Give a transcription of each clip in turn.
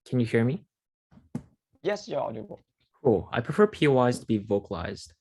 Can you hear me? Yes, you're audible. Cool. I prefer POIs to be vocalized.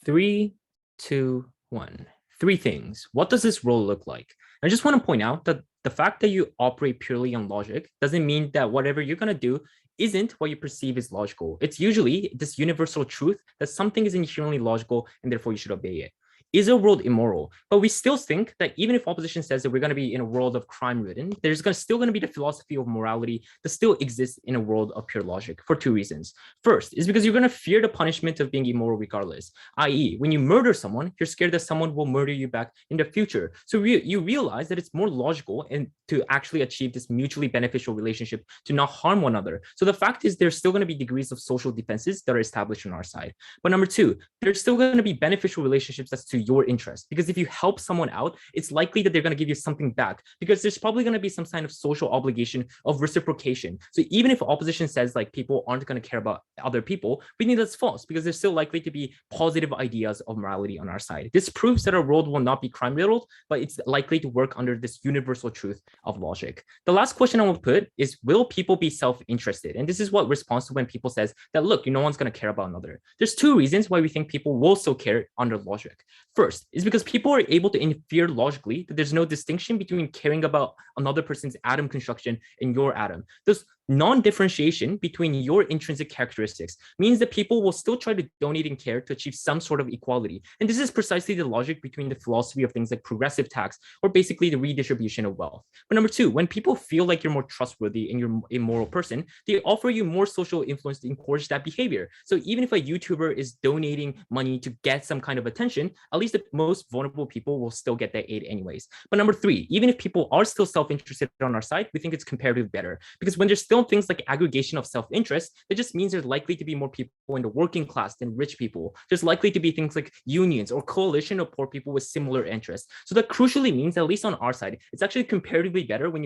Three, two, one. Three things. What does this role look like? I just want to point out that the fact that you operate purely on logic doesn't mean that whatever you're going to do isn't what you perceive as logical. It's usually this universal truth that something is inherently logical and therefore you should obey it. Is a world immoral? But we still think that even if opposition says that we're going to be in a world of crime-ridden, there's still going to be the philosophy of morality that still exists in a world of pure logic for two reasons. First is because you're going to fear the punishment of being immoral regardless, i.e. when you murder someone, you're scared that someone will murder you back in the future. So you realize that it's more logical and to actually achieve this mutually beneficial relationship to not harm one another. So the fact is there's still going to be degrees of social defenses that are established on our side. But number two, there's still going to be beneficial relationships that's to your interest, because if you help someone out, it's likely that they're going to give you something back, because there's probably going to be some kind of social obligation of reciprocation. So even if opposition says like people aren't going to care about other people, we think that's false, because there's still likely to be positive ideas of morality on our side. This proves that our world will not be crime riddled, but it's likely to work under this universal truth of logic. The last question I will put is, will people be self-interested? And this is what responds to when people says that, look, no one's going to care about another. There's two reasons why we think people will still care under logic. First is because people are able to infer logically that there's no distinction between caring about another person's atom construction and your atom. Thus, non-differentiation between your intrinsic characteristics means that people will still try to donate and care to achieve some sort of equality. And this is precisely the logic between the philosophy of things like progressive tax, or basically the redistribution of wealth. But number two, when people feel like you're more trustworthy and you're a moral person, they offer you more social influence to encourage that behavior. So even if a YouTuber is donating money to get some kind of attention, at least the most vulnerable people will still get that aid anyways. But number three, even if people are still self-interested on our side, we think it's comparatively better, because when there's still things like aggregation of self-interest, it just means there's likely to be more people in the working class than rich people. There's likely to be things like unions or coalition of poor people with similar interests. So that crucially means, at least on our side, it's actually comparatively better when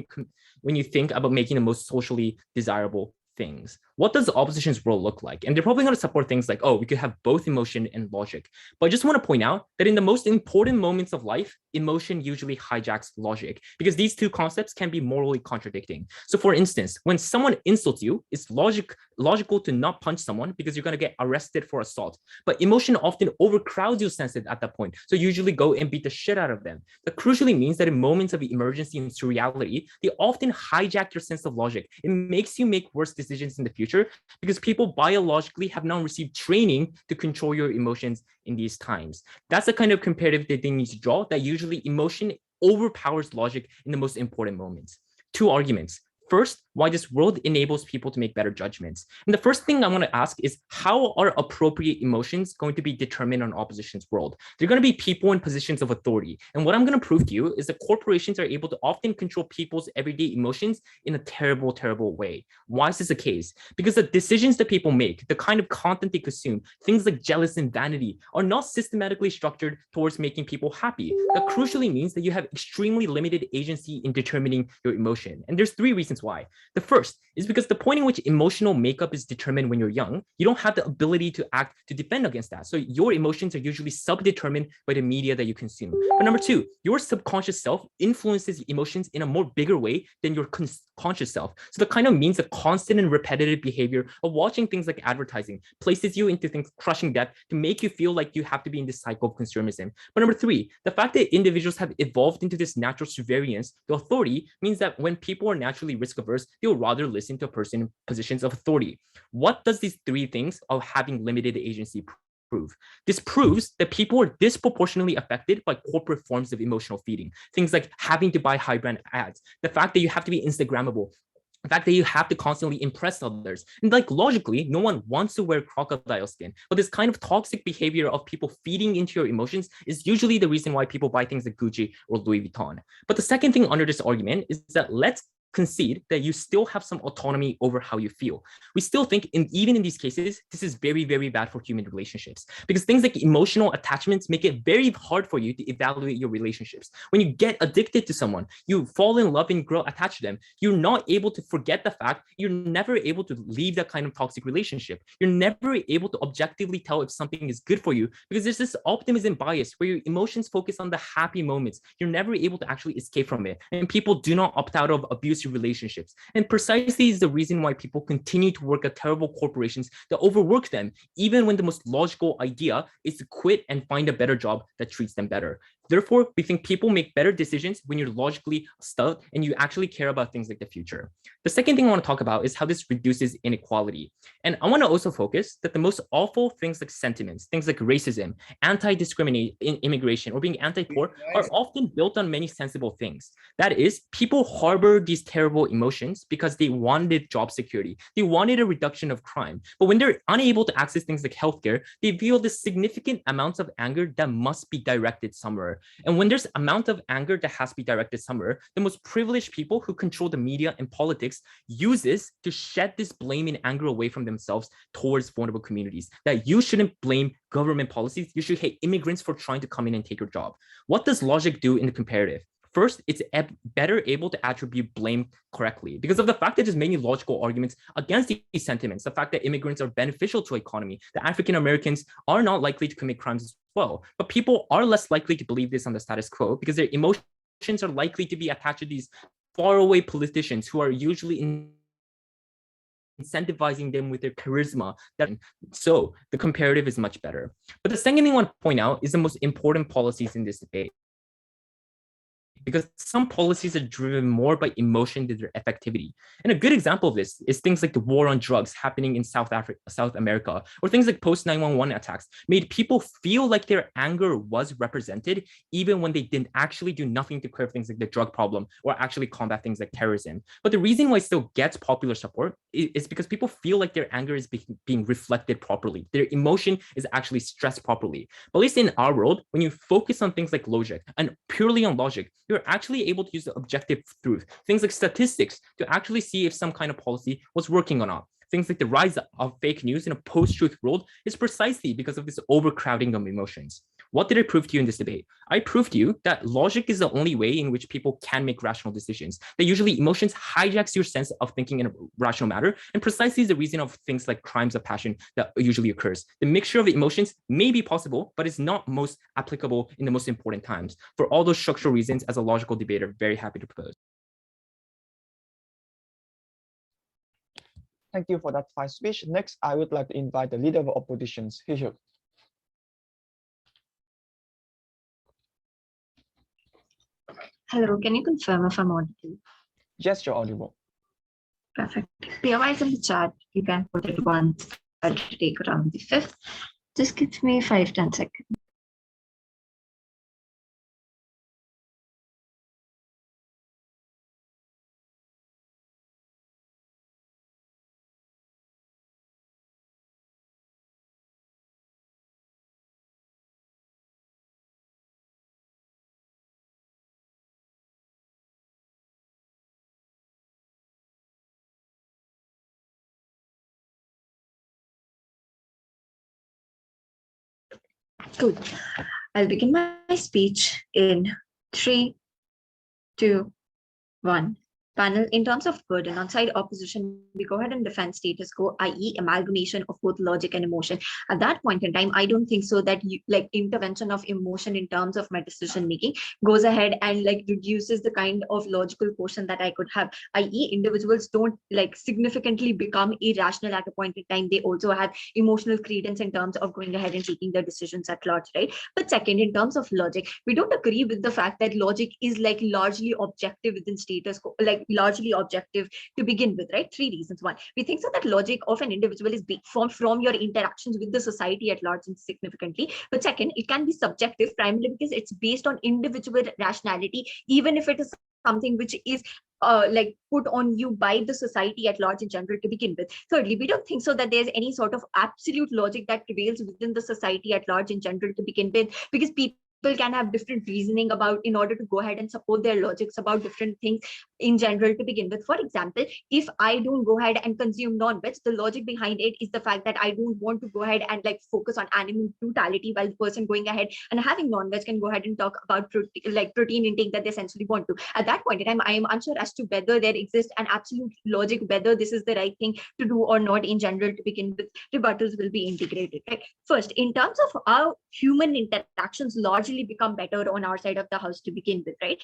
you think about making the most socially desirable things. What does the opposition's role look like? And they're probably going to support things like, oh, we could have both emotion and logic. But I just want to point out that in the most important moments of life, emotion usually hijacks logic, because these two concepts can be morally contradicting. So for instance, when someone insults you, it's logical to not punch someone because you're going to get arrested for assault. But emotion often overcrowds your senses at that point. So you usually go and beat the shit out of them. That crucially means that in moments of emergency and surreality, they often hijack your sense of logic. It makes you make worse decisions in the future, because people biologically have now received training to control your emotions in these times. That's the kind of comparative that they need to draw, that usually emotion overpowers logic in the most important moments. Two arguments. First, why this world enables people to make better judgments. And the first thing I want to ask is, how are appropriate emotions going to be determined on opposition's world? They're going to be people in positions of authority. And what I'm going to prove to you is that corporations are able to often control people's everyday emotions in a terrible, terrible way. Why is this the case? Because the decisions that people make, the kind of content they consume, things like jealousy and vanity, are not systematically structured towards making people happy. That crucially means that you have extremely limited agency in determining your emotion. And there's three reasons why. The first is because the point in which emotional makeup is determined when you're young, you don't have the ability to act to defend against that. So your emotions are usually sub-determined by the media that you consume. But number two, your subconscious self influences emotions in a more bigger way than your conscious self. So that kind of means the constant and repetitive behavior of watching things like advertising places you into things crushing debt to make you feel like you have to be in this cycle of consumerism. But number three, the fact that individuals have evolved into this natural subservience to authority means that when people are naturally risk averse, they'll rather listen to a person in positions of authority. What does these three things of having limited agency prove? This proves that people are disproportionately affected by corporate forms of emotional feeding. Things like having to buy high brand ads, the fact that you have to be Instagrammable, the fact that you have to constantly impress others. And like logically, no one wants to wear crocodile skin, but this kind of toxic behavior of people feeding into your emotions is usually the reason why people buy things like Gucci or Louis Vuitton. But the second thing under this argument is that let's concede that you still have some autonomy over how you feel. We still think, even in these cases, this is very, very bad for human relationships, because things like emotional attachments make it very hard for you to evaluate your relationships. When you get addicted to someone, you fall in love and grow attached to them, you're not able to forget the fact you're never able to leave that kind of toxic relationship. You're never able to objectively tell if something is good for you, because there's this optimism bias where your emotions focus on the happy moments. You're never able to actually escape from it. And people do not opt out of abusive relationships. And precisely is the reason why people continue to work at terrible corporations that overwork them, even when the most logical idea is to quit and find a better job that treats them better. Therefore, we think people make better decisions when you're logically stuck and you actually care about things like the future. The second thing I want to talk about is how this reduces inequality. And I want to also focus that the most awful things like sentiments, things like racism, anti-discrimination, immigration, or being anti-poor are often built on many sensible things. That is, people harbor these terrible emotions because they wanted job security. They wanted a reduction of crime. But when they're unable to access things like healthcare, they feel this significant amounts of anger that must be directed somewhere. And when there's amount of anger that has to be directed somewhere, the most privileged people who control the media and politics use this to shed this blame and anger away from themselves towards vulnerable communities. That you shouldn't blame government policies, you should hate immigrants for trying to come in and take your job. What does logic do in the comparative? First, it's better able to attribute blame correctly because of the fact that there's many logical arguments against these sentiments. The fact that immigrants are beneficial to the economy, that African Americans are not likely to commit crimes as well. But people are less likely to believe this on the status quo because their emotions are likely to be attached to these faraway politicians who are usually incentivizing them with their charisma. So the comparative is much better. But the second thing I want to point out is the most important policies in this debate, because some policies are driven more by emotion than their effectivity. And a good example of this is things like the war on drugs happening in South America, or things like post-9/11 attacks made people feel like their anger was represented, even when they didn't actually do nothing to curb things like the drug problem or actually combat things like terrorism. But the reason why it still gets popular support is because people feel like their anger is being reflected properly. Their emotion is actually stressed properly. But at least in our world, when you focus on things like logic and purely on logic, you're actually able to use the objective truth, things like statistics, to actually see if some kind of policy was working or not. Things like the rise of fake news in a post-truth world is precisely because of this overcrowding of emotions. What did I prove to you in this debate? I proved to you that logic is the only way in which people can make rational decisions. That usually emotions hijacks your sense of thinking in a rational manner, and precisely is the reason of things like crimes of passion that usually occurs. The mixture of emotions may be possible, but it's not most applicable in the most important times. For all those structural reasons, as a logical debater, very happy to propose. Thank you for that fine speech. Next, I would like to invite the leader of oppositions, Vitug. Hello, can you confirm if I'm audible? Yes, you're audible. Perfect. POI is in the chat. You can put it once. I'll take around the 5th. Just give me 5-10 seconds. Good. I'll begin my speech in 3, 2, 1. Panel, in terms of burden, on side opposition, we go ahead and defend status quo, i.e. amalgamation of both logic and emotion. At that point in time, I don't think so that intervention of emotion in terms of my decision making goes ahead and reduces the kind of logical portion that I could have, i.e. individuals don't significantly become irrational at a point in time. They also have emotional credence in terms of going ahead and taking their decisions at large, right? But second, in terms of logic, we don't agree with the fact that logic is largely objective within status quo, largely objective to begin with, right? 3 reasons. 1, we think so that logic of an individual is formed from your interactions with the society at large and significantly. But second, it can be subjective primarily because it's based on individual rationality, even if it is something which is put on you by the society at large in general to begin with. Thirdly, we don't think so that there's any sort of absolute logic that prevails within the society at large in general to begin with, because people people can have different reasoning about in order to go ahead and support their logics about different things in general to begin with. For example, if I don't go ahead and consume non-veg, the logic behind it is the fact that I don't want to go ahead and like focus on animal brutality, while the person going ahead and having non-veg can go ahead and talk about protein intake that they essentially want to. At that point in time, I am unsure as to whether there exists an absolute logic, whether this is the right thing to do or not in general to begin with. Rebuttals will be integrated, right? First, in terms of how human interactions largely become better on our side of the house to begin with, right?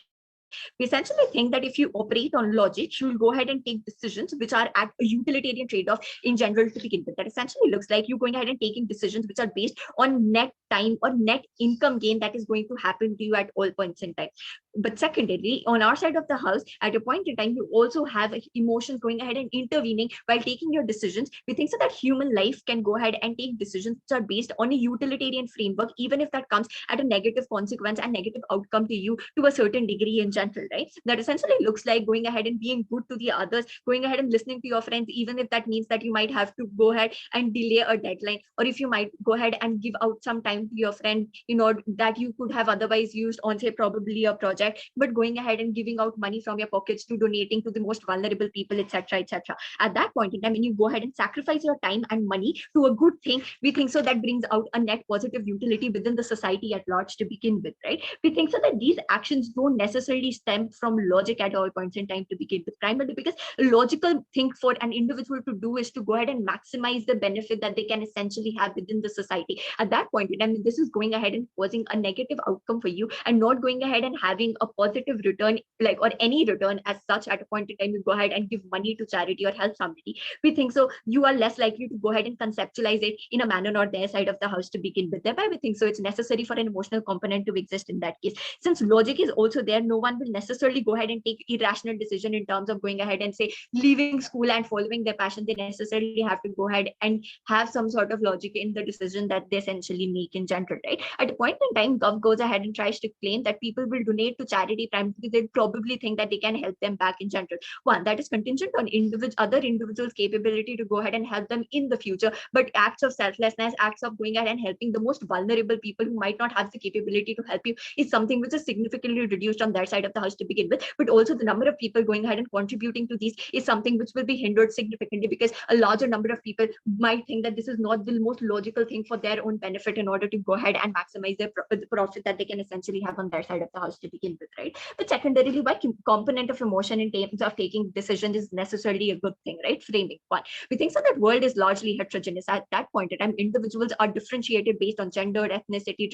We essentially think that if you operate on logic, you will go ahead and take decisions which are at a utilitarian trade-off in general to begin with. That essentially looks like you going ahead and taking decisions which are based on net time or net income gain that is going to happen to you at all points in time. But secondarily, on our side of the house, at a point in time, you also have emotions going ahead and intervening while taking your decisions. We think so that human life can go ahead and take decisions which are based on a utilitarian framework, even if that comes at a negative consequence and negative outcome to you to a certain degree in general, right? That essentially looks like going ahead and being good to the others, going ahead and listening to your friends, even if that means that you might have to go ahead and delay a deadline, or if you might go ahead and give out some time to your friend in order that you could have otherwise used on, say, probably a project, but going ahead and giving out money from your pockets to donating to the most vulnerable people, etc., etc. At that point in time, when you go ahead and sacrifice your time and money to a good thing, we think so that brings out a net positive utility within the society at large to begin with, right? We think so that these actions don't necessarily stem from logic at all points in time to begin with, primarily because a logical thing for an individual to do is to go ahead and maximize the benefit that they can essentially have within the society. At that point in time, this is going ahead and causing a negative outcome for you and not going ahead and having a positive return, like, or any return as such. At a point in time, you go ahead and give money to charity or help somebody, we think so you are less likely to go ahead and conceptualize it in a manner or their side of the house to begin with. Thereby, we think so it's necessary for an emotional component to exist in that case. Since logic is also there, no one will necessarily go ahead and take irrational decision in terms of going ahead and say leaving school and following their passion. They necessarily have to go ahead and have some sort of logic in the decision that they essentially make in general, right? At a point in time, Gov goes ahead and tries to claim that people will donate to charity primarily because they probably think that they can help them back in general. One, that is contingent on other individuals' capability to go ahead and help them in the future, but acts of selflessness, acts of going ahead and helping the most vulnerable people who might not have the capability to help you is something which is significantly reduced on their side of the house to begin with. But also the number of people going ahead and contributing to these is something which will be hindered significantly because a larger number of people might think that this is not the most logical thing for their own benefit in order to go ahead and maximize the profit that they can essentially have on their side of the house to begin with, right? But secondarily, why component of emotion in terms of taking decisions is necessarily a good thing, right? Framing one. We think so that world is largely heterogeneous. At that point in time, individuals are differentiated based on gender, ethnicity,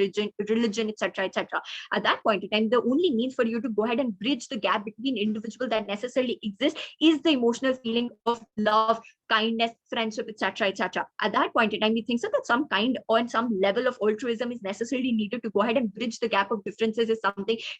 religion, etc., etc. At that point in time, the only means for you to go ahead and bridge the gap between individuals that necessarily exist is the emotional feeling of love, kindness, friendship, etc., etc. At that point in time, we think so that some kind or some level of altruism is necessarily needed to go ahead and bridge the gap of differences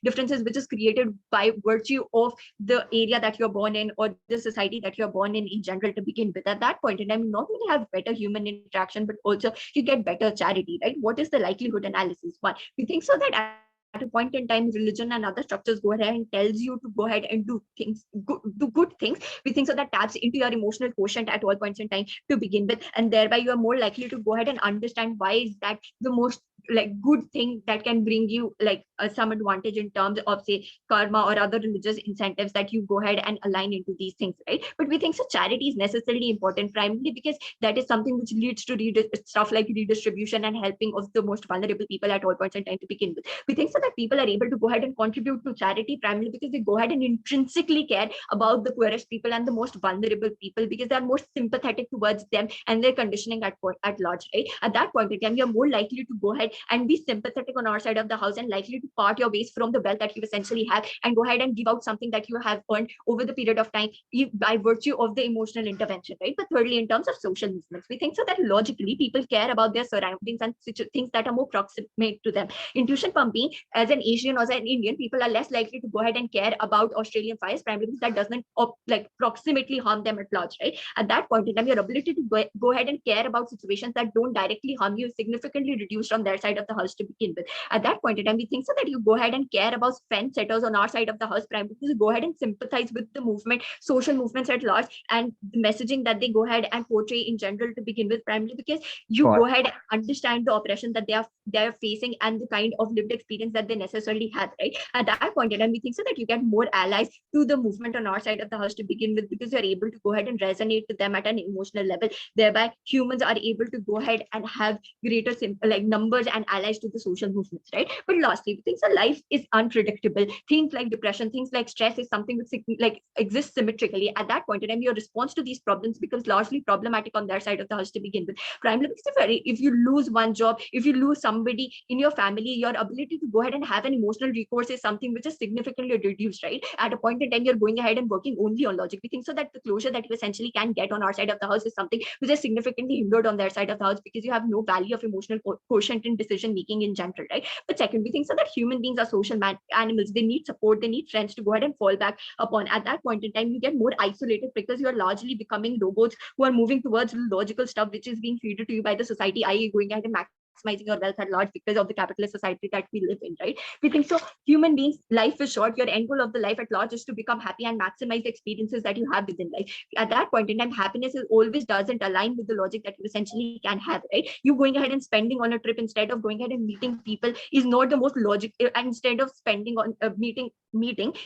differences which is created by virtue of the area that you're born in or the society that you're born in general to begin with. At that point in time, you not only have better human interaction, but also you get better charity, right? What is the likelihood analysis? One, we think so that at a point in time, religion and other structures go ahead and tells you to go ahead and do things, do good things. We think so that taps into your emotional quotient at all points in time to begin with, and thereby you are more likely to go ahead and understand why is that the most like good thing that can bring you like some advantage in terms of, say, karma or other religious incentives that you go ahead and align into these things, right? But we think so charity is necessarily important primarily because that is something which leads to stuff like redistribution and helping of the most vulnerable people at all points in time to begin with. We think so that people are able to go ahead and contribute to charity primarily because they go ahead and intrinsically care about the poorest people and the most vulnerable people because they are more sympathetic towards them and their conditioning at large, right? At that point in time, you're more likely to go ahead and be sympathetic on our side of the house and likely to part your ways from the wealth that you essentially have and go ahead and give out something that you have earned over the period of time by virtue of the emotional intervention, right? But thirdly, in terms of social movements, we think so that logically people care about their surroundings and things that are more proximate to them. Intuition pumping, as an Asian or as an Indian, people are less likely to go ahead and care about Australian fires primarily because that doesn't like proximately harm them at large, right? At that point in time, your ability to go ahead and care about situations that don't directly harm you is significantly reduced on their side side of the house to begin with. At that point in time, we think so that you go ahead and care about fence setters on our side of the house, primarily because you go ahead and sympathize with the movement, social movements at large, and the messaging that they go ahead and portray in general to begin with, primarily because you go ahead and understand the oppression that they are facing and the kind of lived experience that they necessarily have, right? At that point in time, we think so that you get more allies to the movement on our side of the house to begin with, because you're able to go ahead and resonate with them at an emotional level. Thereby, humans are able to go ahead and have greater like numbers and allies to the social movements, right? But lastly, things so life is unpredictable. Things like depression, things like stress is something which like exists symmetrically. At that point in time, your response to these problems becomes largely problematic on their side of the house to begin with. Primarily because if you lose one job, if you lose somebody in your family, your ability to go ahead and have an emotional recourse is something which is significantly reduced, right? At a point in time, you're going ahead and working only on logic. We think so that the closure that you essentially can get on our side of the house is something which is significantly hindered on their side of the house, because you have no value of emotional quotient in decision making in general, right? But second, we think so that human beings are social animals. They need support, they need friends to go ahead and fall back upon. At that point in time, you get more isolated because you are largely becoming robots who are moving towards logical stuff which is being fed to you by the society, i.e. going ahead and maximizing your wealth at large because of the capitalist society that we live in, right? We think so human beings, life is short. Your end goal of the life at large is to become happy and maximize the experiences that you have within life. At that point in time, happiness is always doesn't align with the logic that you essentially can have, right? You going ahead and spending on a trip instead of going ahead and meeting people is not the most logical, and instead of spending on a meeting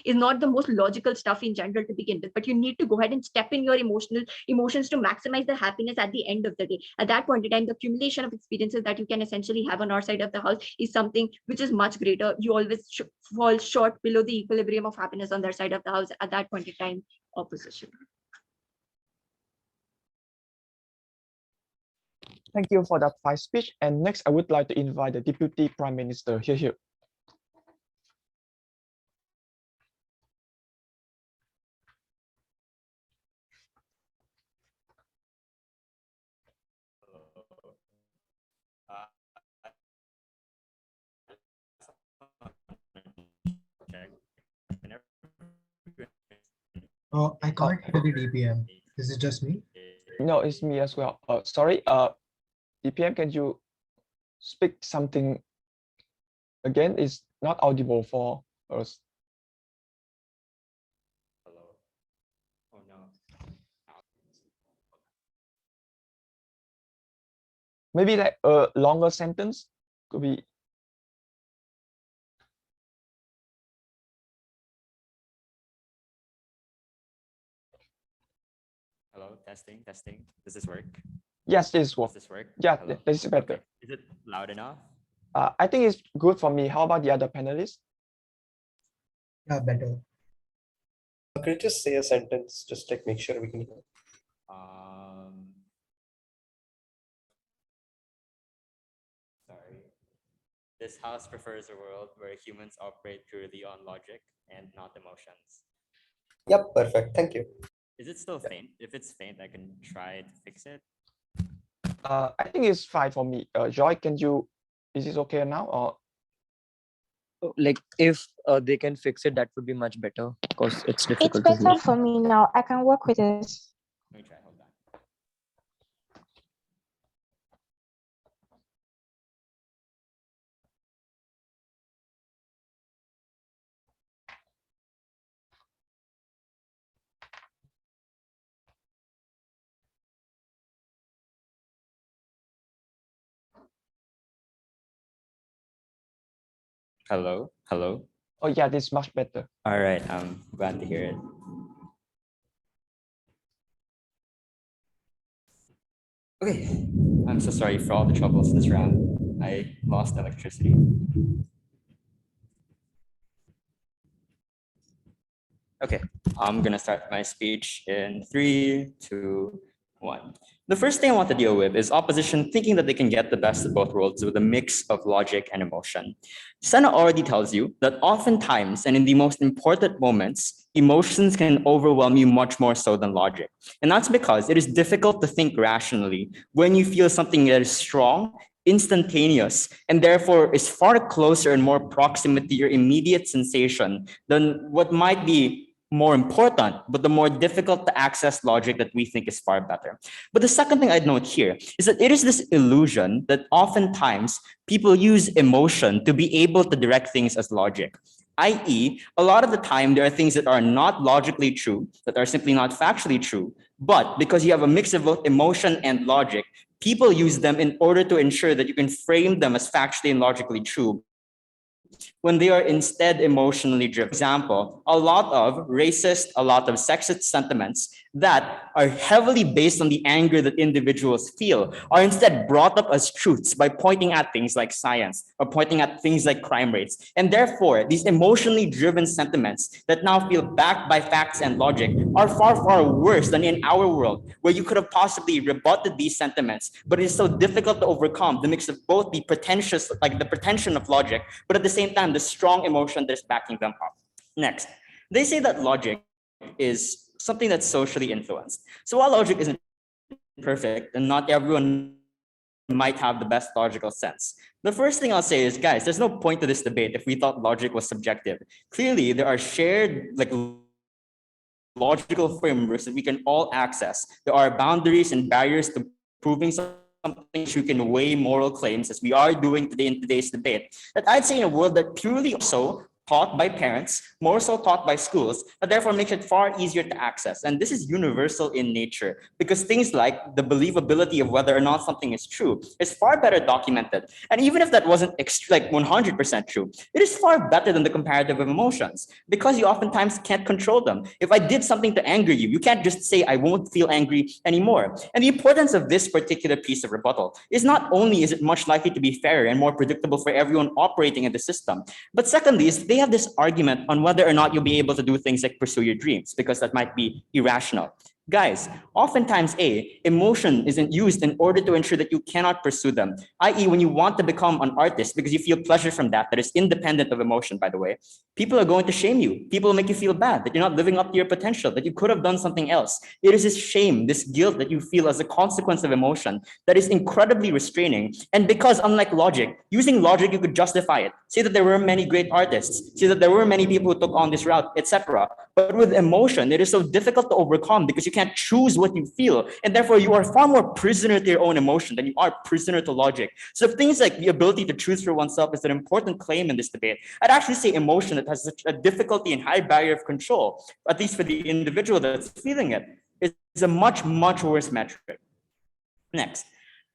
is not the most logical stuff in general to begin with. But you need to go ahead and step in your emotions to maximize the happiness at the end of the day. At that point in time, the accumulation of experiences that you can essentially have on our side of the house is something which is much greater. You always fall short below the equilibrium of happiness on their side of the house at that point in time. Opposition. Thank you for that fine speech. And next, I would like to invite the Deputy Prime Minister here. Oh, I can't hear the DPM. Is it just me? No, it's me as well. Sorry, DPM, can you speak something again? It's not audible for us. Hello. Oh no. Maybe like a longer sentence could be. Hello, testing. Does this work? Yes, this works. Does this work? Yeah, Hello? this is better. Okay. Is it loud enough? I think it's good for me. How about the other panelists? Yeah, better. Could you just say a sentence, just like make sure we can hear? Sorry. This house prefers a world where humans operate purely on logic and not emotions. Yep, perfect. Thank you. Is it still faint? If it's faint, I can try to fix it. I think it's fine for me. Joy, is it okay now? Or like if they can fix it, that would be much better, because it's difficult It's to better hear. for me now. I can work with this. Let me try, hold on. Hello. oh yeah, this is much better. All right, I'm glad to hear it. Okay, I'm so sorry for all the troubles this round. I lost electricity. Okay, I'm gonna start my speech in 3, 2, 1. The first thing I want to deal with is opposition thinking that they can get the best of both worlds with a mix of logic and emotion. Sena already tells you that oftentimes and in the most important moments, emotions can overwhelm you much more so than logic. And that's because it is difficult to think rationally when you feel something that is strong, instantaneous, and therefore is far closer and more proximate to your immediate sensation than what might be more important, but the more difficult to access logic that we think is far better. But the second thing I'd note here is that it is this illusion that oftentimes people use emotion to be able to direct things as logic. I.e., a lot of the time, there are things that are not logically true, that are simply not factually true, but because you have a mix of both emotion and logic, people use them in order to ensure that you can frame them as factually and logically true when they are instead emotionally driven. For example, a lot of racist, a lot of sexist sentiments that are heavily based on the anger that individuals feel are instead brought up as truths by pointing at things like science or pointing at things like crime rates. And therefore, these emotionally driven sentiments that now feel backed by facts and logic are far, far worse than in our world, where you could have possibly rebutted these sentiments, but it is so difficult to overcome the mix of both the pretentious, like the pretension of logic, but at the same time, the strong emotion that's backing them up. Next, they say that logic is something that's socially influenced. So while logic isn't perfect and not everyone might have the best logical sense, the first thing I'll say is, guys, there's no point to this debate if we thought logic was subjective. Clearly, there are shared logical frameworks that we can all access. There are boundaries and barriers to proving something. You can weigh moral claims, as we are doing today in today's debate, that I'd say in a world that purely so taught by parents, more so taught by schools, but therefore makes it far easier to access. And this is universal in nature, because things like the believability of whether or not something is true is far better documented. And even if that wasn't 100% true, it is far better than the comparative of emotions, because you oftentimes can't control them. If I did something to anger you, you can't just say, I won't feel angry anymore. And the importance of this particular piece of rebuttal is not only is it much likely to be fairer and more predictable for everyone operating in the system, but secondly, is they have this argument on whether or not you'll be able to do things like pursue your dreams, because that might be irrational. Guys, oftentimes emotion isn't used in order to ensure that you cannot pursue them, i.e. when you want to become an artist because you feel pleasure from that is independent of emotion, by the way, people are going to shame you. People will make you feel bad that you're not living up to your potential, that you could have done something else. It is this shame, this guilt that you feel as a consequence of emotion that is incredibly restraining. And because unlike logic, using logic, you could justify it. Say that there were many great artists, say that there were many people who took on this route, etc. But with emotion, it is so difficult to overcome because you can't choose what you feel. And therefore, you are far more prisoner to your own emotion than you are prisoner to logic. So if things like the ability to choose for oneself is an important claim in this debate, I'd actually say emotion that has such a difficulty and high barrier of control, at least for the individual that's feeling it, is a much, much worse metric. Next,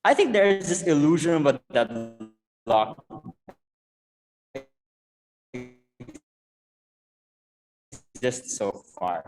I think there is this illusion of a deadlock exists so far.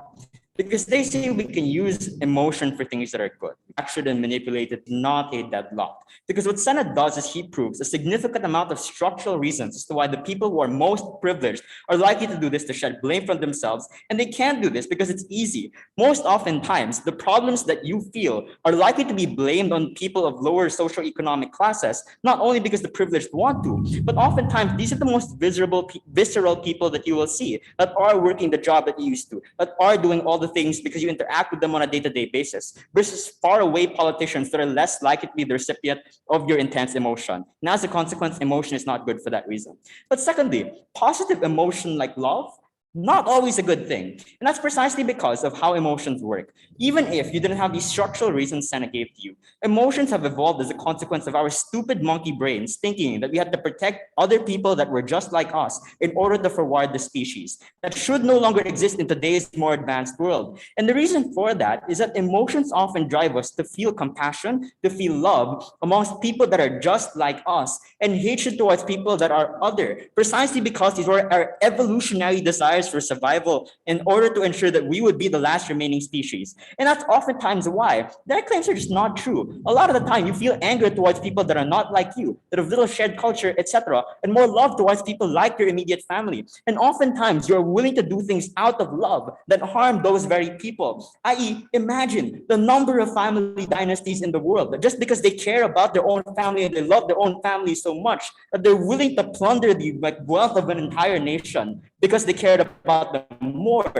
Because they say we can use emotion for things that are good. Captured and manipulated, not a deadlock. Because what Sena does is he proves a significant amount of structural reasons as to why the people who are most privileged are likely to do this to shed blame from themselves. And they can't do this because it's easy. Most oftentimes, the problems that you feel are likely to be blamed on people of lower socioeconomic classes, not only because the privileged want to, but oftentimes these are the most visceral people that you will see that are working the job that you used to, that are doing all the things because you interact with them on a day-to-day basis, versus far away politicians that are less likely to be the recipient of your intense emotion. And as a consequence, emotion is not good for that reason. But secondly, positive emotion like love, not always a good thing. And that's precisely because of how emotions work. Even if you didn't have these structural reasons Sena gave to you, emotions have evolved as a consequence of our stupid monkey brains thinking that we had to protect other people that were just like us in order to forward the species that should no longer exist in today's more advanced world. And the reason for that is that emotions often drive us to feel compassion, to feel love amongst people that are just like us, and hatred towards people that are other, precisely because these were our evolutionary desires for survival in order to ensure that we would be the last remaining species. And that's oftentimes why their claims are just not true. A lot of the time, you feel anger towards people that are not like you, that have little shared culture, etc., and more love towards people like your immediate family. And oftentimes, you're willing to do things out of love that harm those very people. I.e., imagine the number of family dynasties in the world that just because they care about their own family and they love their own family so much that they're willing to plunder the wealth of an entire nation because they cared about them more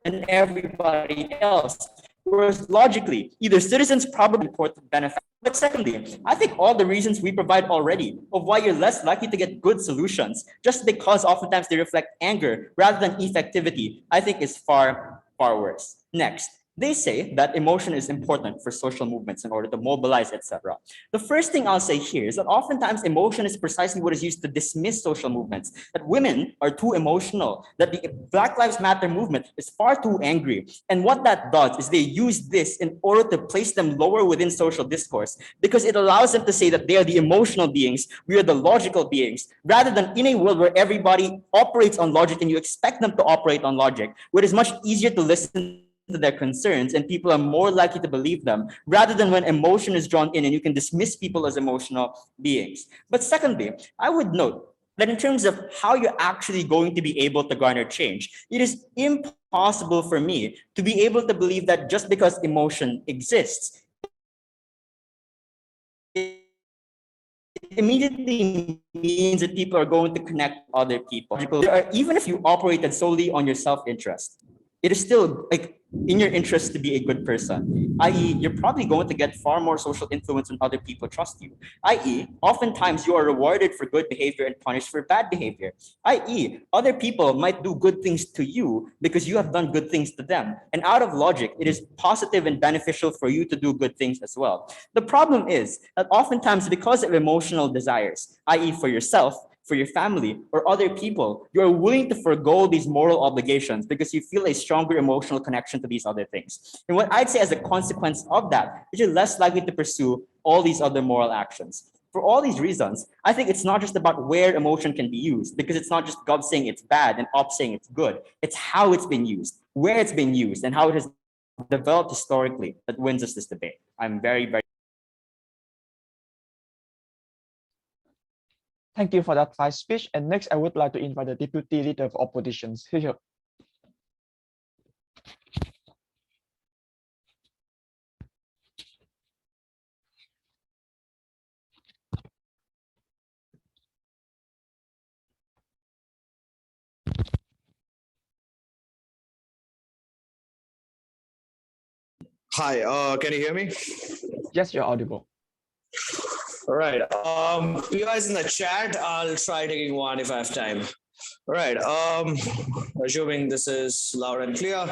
than everybody else. Whereas logically, either citizens probably report the benefit But secondly, I think all the reasons we provide already of why you're less likely to get good solutions just because oftentimes they reflect anger rather than effectivity, I think is far, far worse. Next, they say that emotion is important for social movements in order to mobilize, etc. The first thing I'll say here is that oftentimes emotion is precisely what is used to dismiss social movements, that women are too emotional, that the Black Lives Matter movement is far too angry. And what that does is they use this in order to place them lower within social discourse because it allows them to say that they are the emotional beings, we are the logical beings, rather than in a world where everybody operates on logic and you expect them to operate on logic, where it is much easier to listen to their concerns and people are more likely to believe them rather than when emotion is drawn in and you can dismiss people as emotional beings. But secondly, I would note that in terms of how you're actually going to be able to garner change, it is impossible for me to be able to believe that just because emotion exists, it immediately means that people are going to connect with other people. Even if you operated solely on your self-interest, it is still like in your interest to be a good person, i.e., you're probably going to get far more social influence when other people trust you, i.e., oftentimes you are rewarded for good behavior and punished for bad behavior, i.e., other people might do good things to you because you have done good things to them. And out of logic, it is positive and beneficial for you to do good things as well. The problem is that oftentimes because of emotional desires, i.e., for yourself, for your family, or other people, you are willing to forego these moral obligations because you feel a stronger emotional connection to these other things. And what I'd say as a consequence of that is you're less likely to pursue all these other moral actions. For all these reasons, I think it's not just about where emotion can be used, because it's not just God saying it's bad and Op saying it's good. It's how it's been used, where it's been used, and how it has developed historically that wins us this debate. I'm very, very Thank you for that vice speech. And next, I would like to invite the Deputy Leader of Oppositions. Here. Hi, can you hear me? Yes, you're audible. All right. You guys in the chat, I'll try taking one if I have time. All right. Assuming this is loud and clear.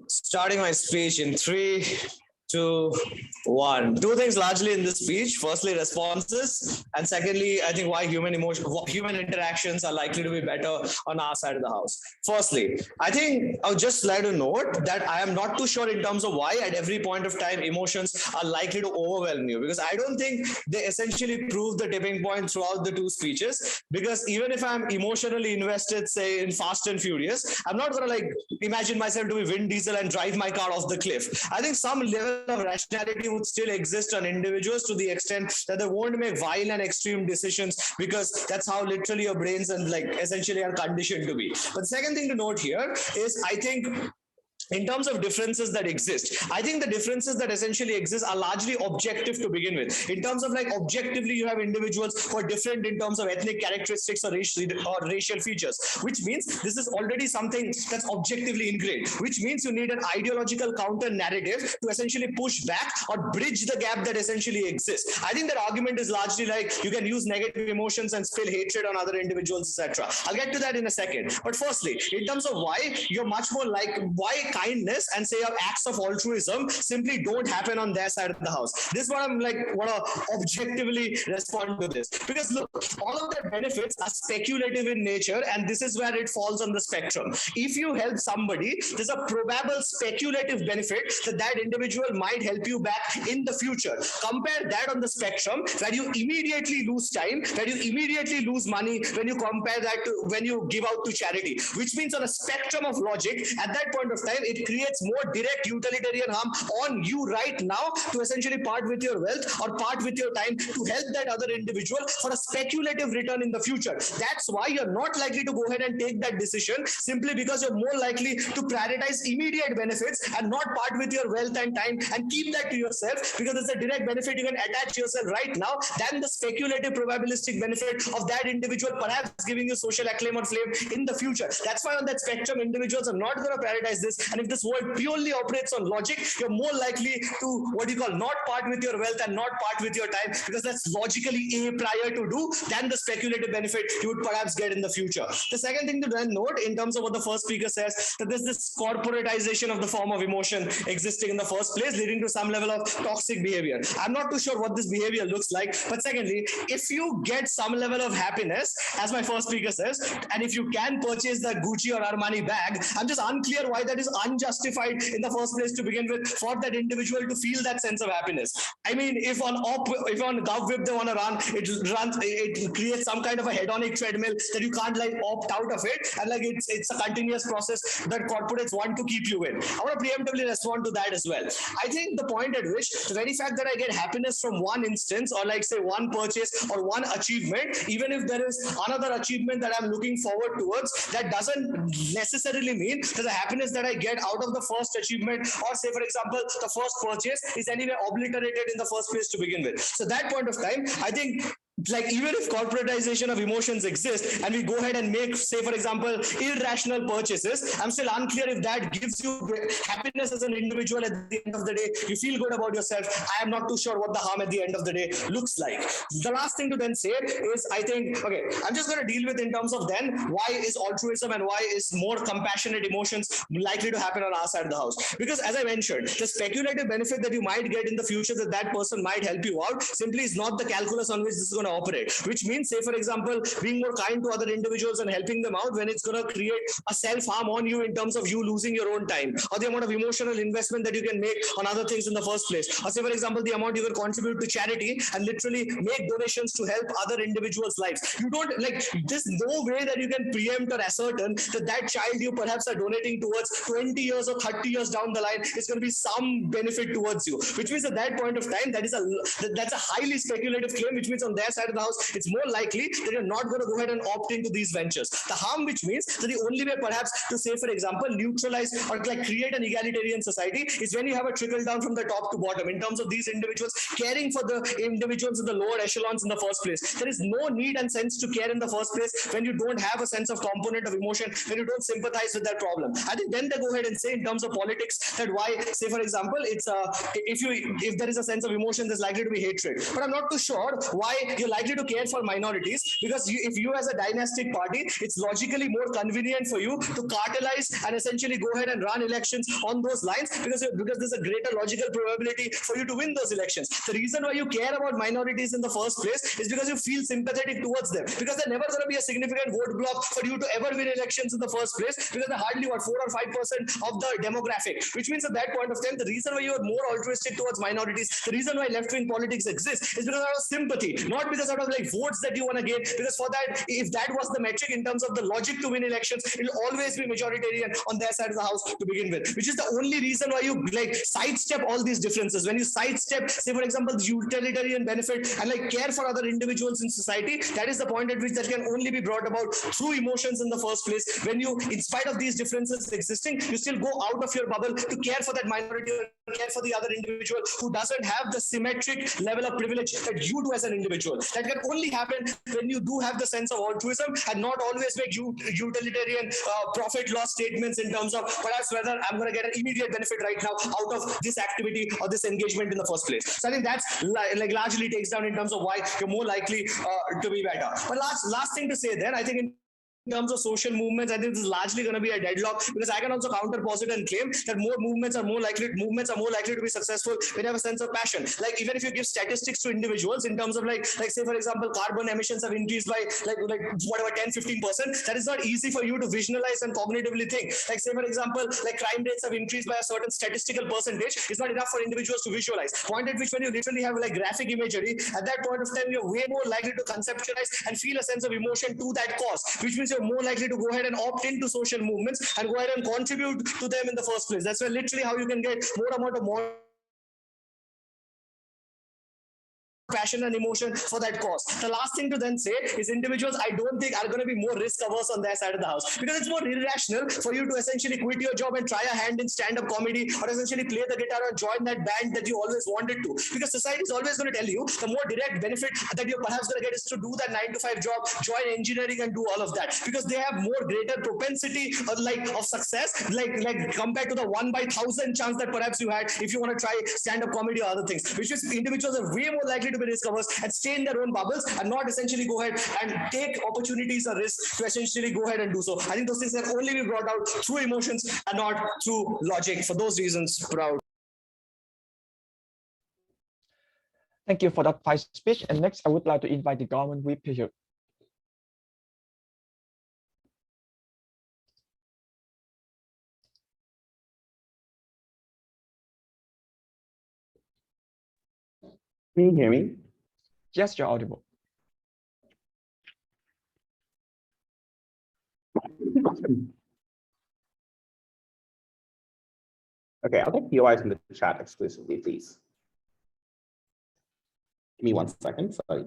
Starting my speech in 3, 2, 1. Two things largely in this speech. Firstly, responses, and secondly, I think why human interactions are likely to be better on our side of the house. Firstly, I think I would just like to note that I am not too sure in terms of why at every point of time emotions are likely to overwhelm you, because I don't think they essentially prove the tipping point throughout the two speeches. Because even if I'm emotionally invested, say in Fast and Furious, I'm not gonna like imagine myself to be Vin Diesel and drive my car off the cliff. I think some level of rationality would still exist on individuals to the extent that they won't make violent and extreme decisions, because that's how literally your brains and like essentially are conditioned to be. But the second thing to note here is, I think in terms of differences that exist, I think the differences that essentially exist are largely objective to begin with. In terms of like objectively, you have individuals who are different in terms of ethnic characteristics or racial features, which means this is already something that's objectively ingrained, which means you need an ideological counter narrative to essentially push back or bridge the gap that essentially exists. I think that argument is largely like you can use negative emotions and spill hatred on other individuals, etc. I'll get to that in a second. But firstly, in terms of why you're much more like why kindness and say your acts of altruism simply don't happen on their side of the house. This is what I'm like, want to objectively respond to this. Because look, all of their benefits are speculative in nature, and this is where it falls on the spectrum. If you help somebody, there's a probable speculative benefit that that individual might help you back in the future. Compare that on the spectrum where you immediately lose time, where you immediately lose money when you compare that to when you give out to charity, which means on a spectrum of logic, at that point of time, it creates more direct utilitarian harm on you right now to essentially part with your wealth or part with your time to help that other individual for a speculative return in the future. That's why you're not likely to go ahead and take that decision, simply because you're more likely to prioritize immediate benefits and not part with your wealth and time and keep that to yourself, because it's a direct benefit you can attach yourself right now than the speculative probabilistic benefit of that individual perhaps giving you social acclaim or flame in the future. That's why on that spectrum, individuals are not going to prioritize this, and And if this world purely operates on logic, you're more likely to what you call not part with your wealth and not part with your time, because that's logically a prior to do than the speculative benefit you would perhaps get in the future. The second thing to then note in terms of what the first speaker says, that there's this corporatization of the form of emotion existing in the first place, leading to some level of toxic behavior. I'm not too sure what this behavior looks like, but secondly, if you get some level of happiness, as my first speaker says, and if you can purchase the Gucci or Armani bag, I'm just unclear why that is unjustified in the first place to begin with for that individual to feel that sense of happiness. I mean, if on GovWhip they want to run, it creates some kind of a hedonic treadmill that you can't like opt out of it, and like it's a continuous process that corporates want to keep you in. I want to preemptively respond to that as well. I think the point at which the very fact that I get happiness from one instance, or like say one purchase or one achievement, even if there is another achievement that I'm looking forward towards, that doesn't necessarily mean that the happiness that I get out of the first achievement, or say for example the first purchase, is anyway obliterated in the first place to begin with. So that point of time, I think, like, even if corporatization of emotions exists and we go ahead and make, say for example, irrational purchases, I'm still unclear if that gives you happiness as an individual at the end of the day. You feel good about yourself. I am not too sure what the harm at the end of the day looks like. The last thing to then say is, I think, okay, I'm just going to deal with in terms of then why is altruism and why is more compassionate emotions likely to happen on our side of the house. Because as I mentioned, the speculative benefit that you might get in the future, that that person might help you out, simply is not the calculus on which this is going to operate. Which means, say for example, being more kind to other individuals and helping them out, when it's going to create a self-harm on you in terms of you losing your own time, or the amount of emotional investment that you can make on other things in the first place, or say for example the amount you can contribute to charity and literally make donations to help other individuals' lives. You don't, like, there's no way that you can preempt or ascertain that that child you perhaps are donating towards 20 years or 30 years down the line is going to be some benefit towards you, which means at that point of time that's a highly speculative claim, which means on their side of the house it's more likely that you're not going to go ahead and opt into these ventures. The harm, which means that the only way perhaps to, say for example, neutralize or like create an egalitarian society, is when you have a trickle down from the top to bottom in terms of these individuals caring for the individuals in the lower echelons in the first place. There is no need and sense to care in the first place when you don't have a sense of component of emotion, when you don't sympathize with that problem. I think then they go ahead and say in terms of politics that why, say for example, it's if there is a sense of emotion, there's likely to be hatred. But I'm not too sure why you're likely to care for minorities, because if you as a dynastic party, it's logically more convenient for you to cartelize and essentially go ahead and run elections on those lines, because there's a greater logical probability for you to win those elections. The reason why you care about minorities in the first place is because you feel sympathetic towards them, because they're never going to be a significant vote block for you to ever win elections in the first place, because they're hardly 4 or 5% of the demographic, which means at that point of time, the reason why you are more altruistic towards minorities, the reason why left-wing politics exists, is because out of sympathy, not because out of like votes that you want to get, because for that, if that was the metric in terms of the logic to win elections, it'll always be majoritarian on their side of the house to begin with, which is the only reason why you like sidestep all these differences. When you sidestep, say for example, the utilitarian benefit and like care for other individuals in society, that is the point at which that can only be brought about through emotions in the first place. When you, in spite of these differences existing, you still go out of your bubble to care for that minority or care for the other individual who doesn't have the symmetric level of privilege that you do as an individual. That can only happen when you do have the sense of altruism and not always make utilitarian profit loss statements in terms of perhaps whether I'm going to get an immediate benefit right now out of this activity or this engagement in the first place. So I think that's like largely takes down in terms of why you're more likely to be better. But last thing to say then, I think in terms of social movements, I think this is largely going to be a deadlock, because I can also counterposit and claim that more movements are more likely to be successful when you have a sense of passion. Like even if you give statistics to individuals in terms of like say for example, carbon emissions have increased by like whatever 10-15%, that is not easy for you to visualize and cognitively think. Like say for example, like crime rates have increased by a certain statistical percentage, it's not enough for individuals to visualize. Point at which when you literally have like graphic imagery, at that point of time you're way more likely to conceptualize and feel a sense of emotion to that cause, which means you're more likely to go ahead and opt into social movements and go ahead and contribute to them in the first place. That's where literally how you can get more amount of more passion and emotion for that cause. The last thing to then say is individuals, I don't think, are going to be more risk averse on their side of the house, because it's more irrational for you to essentially quit your job and try a hand in stand-up comedy, or essentially play the guitar or join that band that you always wanted to, because society is always going to tell you the more direct benefit that you're perhaps going to get is to do that 9-to-5 job, join engineering and do all of that, because they have more greater propensity of success, like compared to the 1 by 1,000 chance that perhaps you had if you want to try stand-up comedy or other things, which is individuals are way more likely to be risk averse and stay in their own bubbles and not essentially go ahead and take opportunities or risks to essentially go ahead and do so. I think those things can only be brought out through emotions and not through logic. For those reasons, proud. Thank you for that fine speech. And next, I would like to invite the government whip here. Can you hear me? Yes, you're audible. Okay, I'll take POIs in the chat exclusively, please. Give me 1 second, sorry.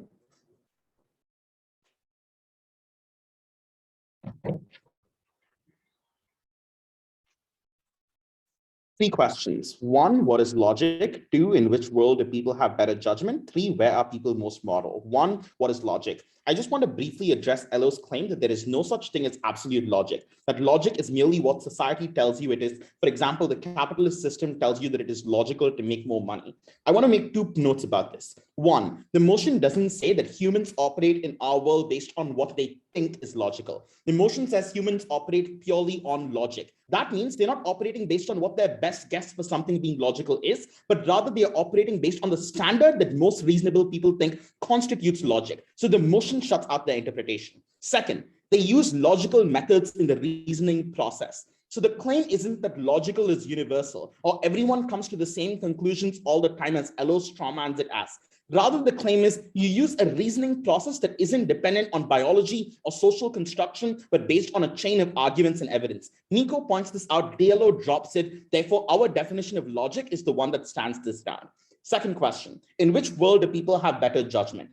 Three questions. 1, what is logic? 2, in which world do people have better judgment? 3, where are people most moral? 1, what is logic? I just want to briefly address Elo's claim that there is no such thing as absolute logic, that logic is merely what society tells you it is. For example, the capitalist system tells you that it is logical to make more money. I want to make 2 notes about this. 1, the motion doesn't say that humans operate in our world based on what they think is logical. The motion says humans operate purely on logic. That means they're not operating based on what their best guess for something being logical is, but rather they are operating based on the standard that most reasonable people think constitutes logic. So the motion shuts out their interpretation. Second, they use logical methods in the reasoning process. So the claim isn't that logical is universal or everyone comes to the same conclusions all the time as Elo strawmans it as. Rather, the claim is you use a reasoning process that isn't dependent on biology or social construction, but based on a chain of arguments and evidence. Mikko points this out, Dayal drops it. Therefore, our definition of logic is the one that stands this down. Second question, in which world do people have better judgment?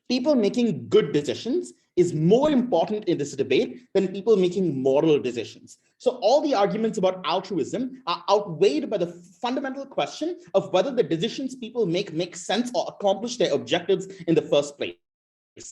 People making good decisions is more important in this debate than people making moral decisions. So all the arguments about altruism are outweighed by the fundamental question of whether the decisions people make sense or accomplish their objectives in the first place.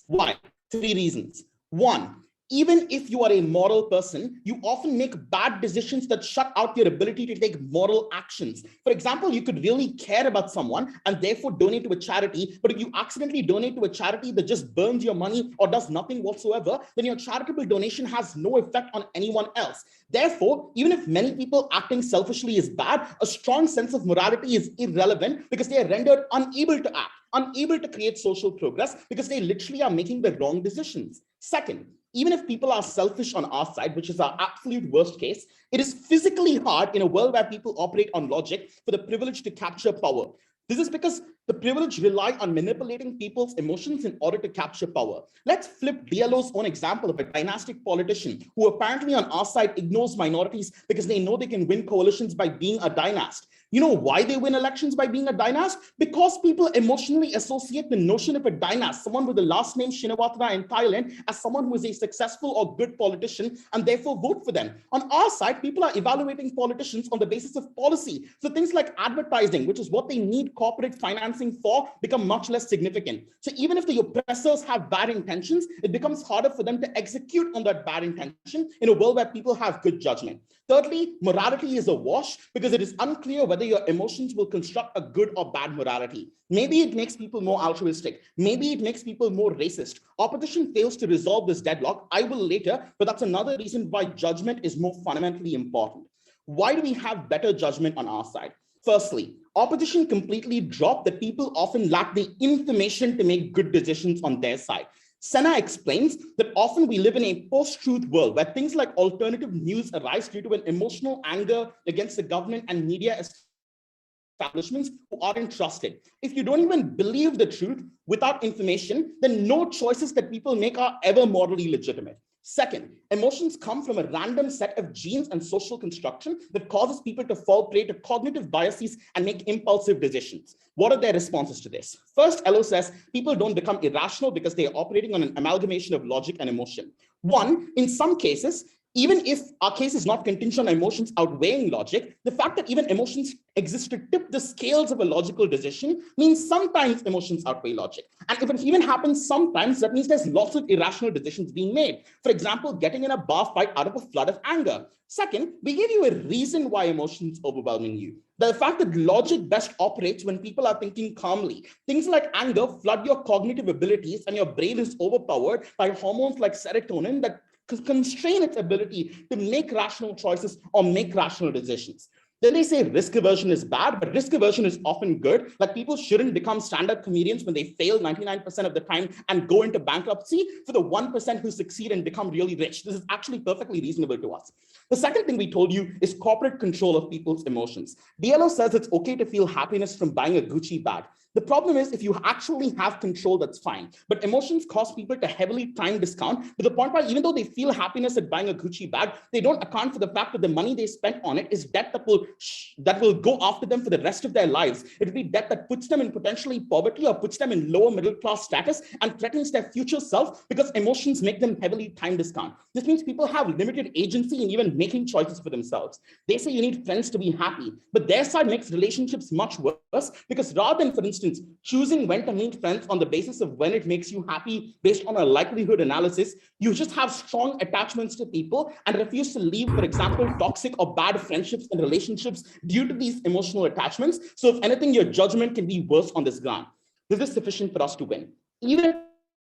Why? 3 reasons. 1, even if you are a moral person, you often make bad decisions that shut out your ability to take moral actions. For example, you could really care about someone and therefore donate to a charity, but if you accidentally donate to a charity that just burns your money or does nothing whatsoever, then your charitable donation has no effect on anyone else. Therefore, even if many people acting selfishly is bad, a strong sense of morality is irrelevant because they are rendered unable to act, unable to create social progress because they literally are making the wrong decisions. Second, even if people are selfish on our side, which is our absolute worst case, it is physically hard in a world where people operate on logic for the privilege to capture power. This is because the privileged rely on manipulating people's emotions in order to capture power. Let's flip Dayal's own example of a dynastic politician who apparently on our side ignores minorities because they know they can win coalitions by being a dynast. You know why they win elections by being a dynast? Because people emotionally associate the notion of a dynast, someone with the last name Shinawatra in Thailand, as someone who is a successful or good politician and therefore vote for them. On our side, people are evaluating politicians on the basis of policy. So things like advertising, which is what they need corporate financing for, become much less significant. So even if the oppressors have bad intentions, it becomes harder for them to execute on that bad intention in a world where people have good judgment. Thirdly, morality is a wash because it is unclear whether your emotions will construct a good or bad morality. Maybe it makes people more altruistic. Maybe it makes people more racist. Opposition fails to resolve this deadlock. I will later, but that's another reason why judgment is more fundamentally important. Why do we have better judgment on our side? Firstly, opposition completely dropped that people often lack the information to make good decisions on their side. Sena explains that often we live in a post-truth world where things like alternative news arise due to an emotional anger against the government and media establishments who aren't trusted. If you don't even believe the truth without information, then no choices that people make are ever morally legitimate. Second, emotions come from a random set of genes and social construction that causes people to fall prey to cognitive biases and make impulsive decisions. What are their responses to this? First, Elo says people don't become irrational because they are operating on an amalgamation of logic and emotion. One, in some cases, even if our case is not contingent on emotions outweighing logic, the fact that even emotions exist to tip the scales of a logical decision means sometimes emotions outweigh logic. And if it even happens sometimes, that means there's lots of irrational decisions being made. For example, getting in a bar fight out of a flood of anger. Second, we give you a reason why emotions overwhelming you. The fact that logic best operates when people are thinking calmly. Things like anger flood your cognitive abilities and your brain is overpowered by hormones like serotonin that constrain its ability to make rational choices or make rational decisions. Then they say risk aversion is bad, but risk aversion is often good. Like people shouldn't become stand-up comedians when they fail 99% of the time and go into bankruptcy for the 1% who succeed and become really rich. This is actually perfectly reasonable to us. The second thing we told you is corporate control of people's emotions. DLO says it's okay to feel happiness from buying a Gucci bag. The problem is if you actually have control, that's fine. But emotions cause people to heavily time discount to the point where even though they feel happiness at buying a Gucci bag, they don't account for the fact that the money they spent on it is debt that will go after them for the rest of their lives. It will be debt that puts them in potentially poverty or puts them in lower middle class status and threatens their future self because emotions make them heavily time discount. This means people have limited agency in even making choices for themselves. They say you need friends to be happy, but their side makes relationships much worse because rather than, for instance, choosing when to meet friends on the basis of when it makes you happy based on a likelihood analysis, you just have strong attachments to people and refuse to leave, for example, toxic or bad friendships and relationships due to these emotional attachments. So if anything, your judgment can be worse on this ground. This is sufficient for us to win. Even if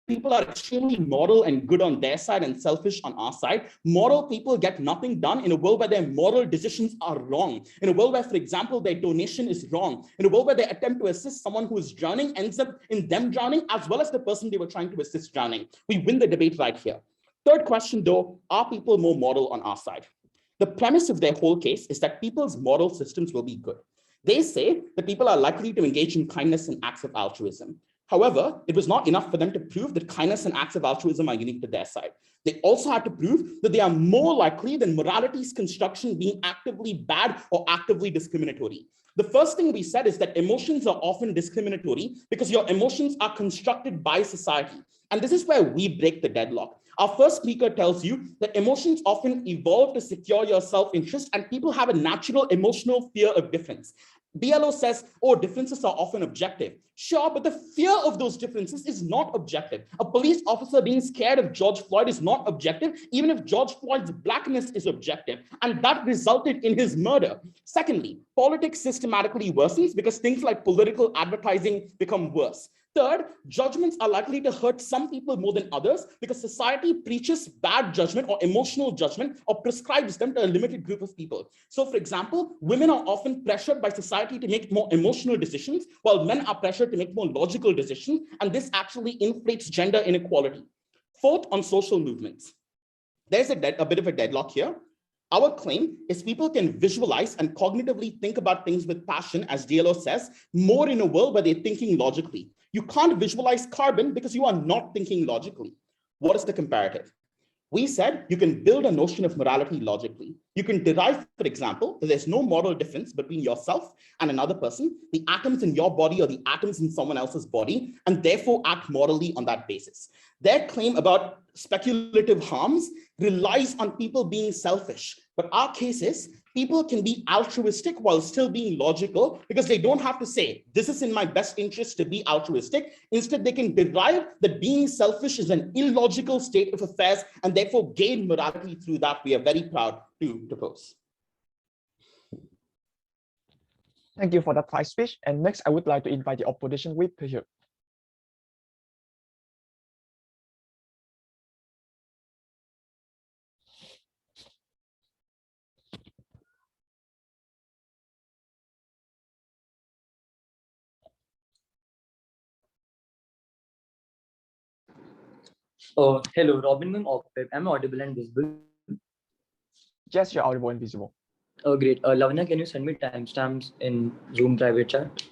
people are extremely moral and good on their side and selfish on our side, moral people get nothing done in a world where their moral decisions are wrong. In a world where, for example, their donation is wrong. In a world where their attempt to assist someone who is drowning ends up in them drowning, as well as the person they were trying to assist drowning. We win the debate right here. Third question, though, are people more moral on our side? The premise of their whole case is that people's moral systems will be good. They say that people are likely to engage in kindness and acts of altruism. However, it was not enough for them to prove that kindness and acts of altruism are unique to their side. They also had to prove that they are more likely than morality's construction being actively bad or actively discriminatory. The first thing we said is that emotions are often discriminatory because your emotions are constructed by society. And this is where we break the deadlock. Our first speaker tells you that emotions often evolve to secure your self-interest and people have a natural emotional fear of difference. BLO says, oh, differences are often objective. Sure, but the fear of those differences is not objective. A police officer being scared of George Floyd is not objective, even if George Floyd's blackness is objective. And that resulted in his murder. Secondly, politics systematically worsens because things like political advertising become worse. Third, judgments are likely to hurt some people more than others because society preaches bad judgment or emotional judgment or prescribes them to a limited group of people. So, for example, women are often pressured by society to make more emotional decisions, while men are pressured to make more logical decisions, and this actually inflates gender inequality. Fourth, on social movements. There's a bit of a deadlock here. Our claim is people can visualize and cognitively think about things with passion, as DLO says, more in a world where they're thinking logically. You can't visualize carbon because you are not thinking logically. What is the comparative? We said you can build a notion of morality logically. You can derive, for example, that there's no moral difference between yourself and another person, the atoms in your body or the atoms in someone else's body, and therefore act morally on that basis. Their claim about speculative harms relies on people being selfish. But our case is people can be altruistic while still being logical because they don't have to say, this is in my best interest to be altruistic. Instead, they can derive that being selfish is an illogical state of affairs and therefore gain morality through that. We are very proud to propose. Thank you for that fine speech. And next, I would like to invite the opposition whip here. Hello, Robin Mim Octave. Am I audible and visible? Yes, you're audible and visible. Oh, great. Lavanya, can you send me timestamps in Zoom private chat?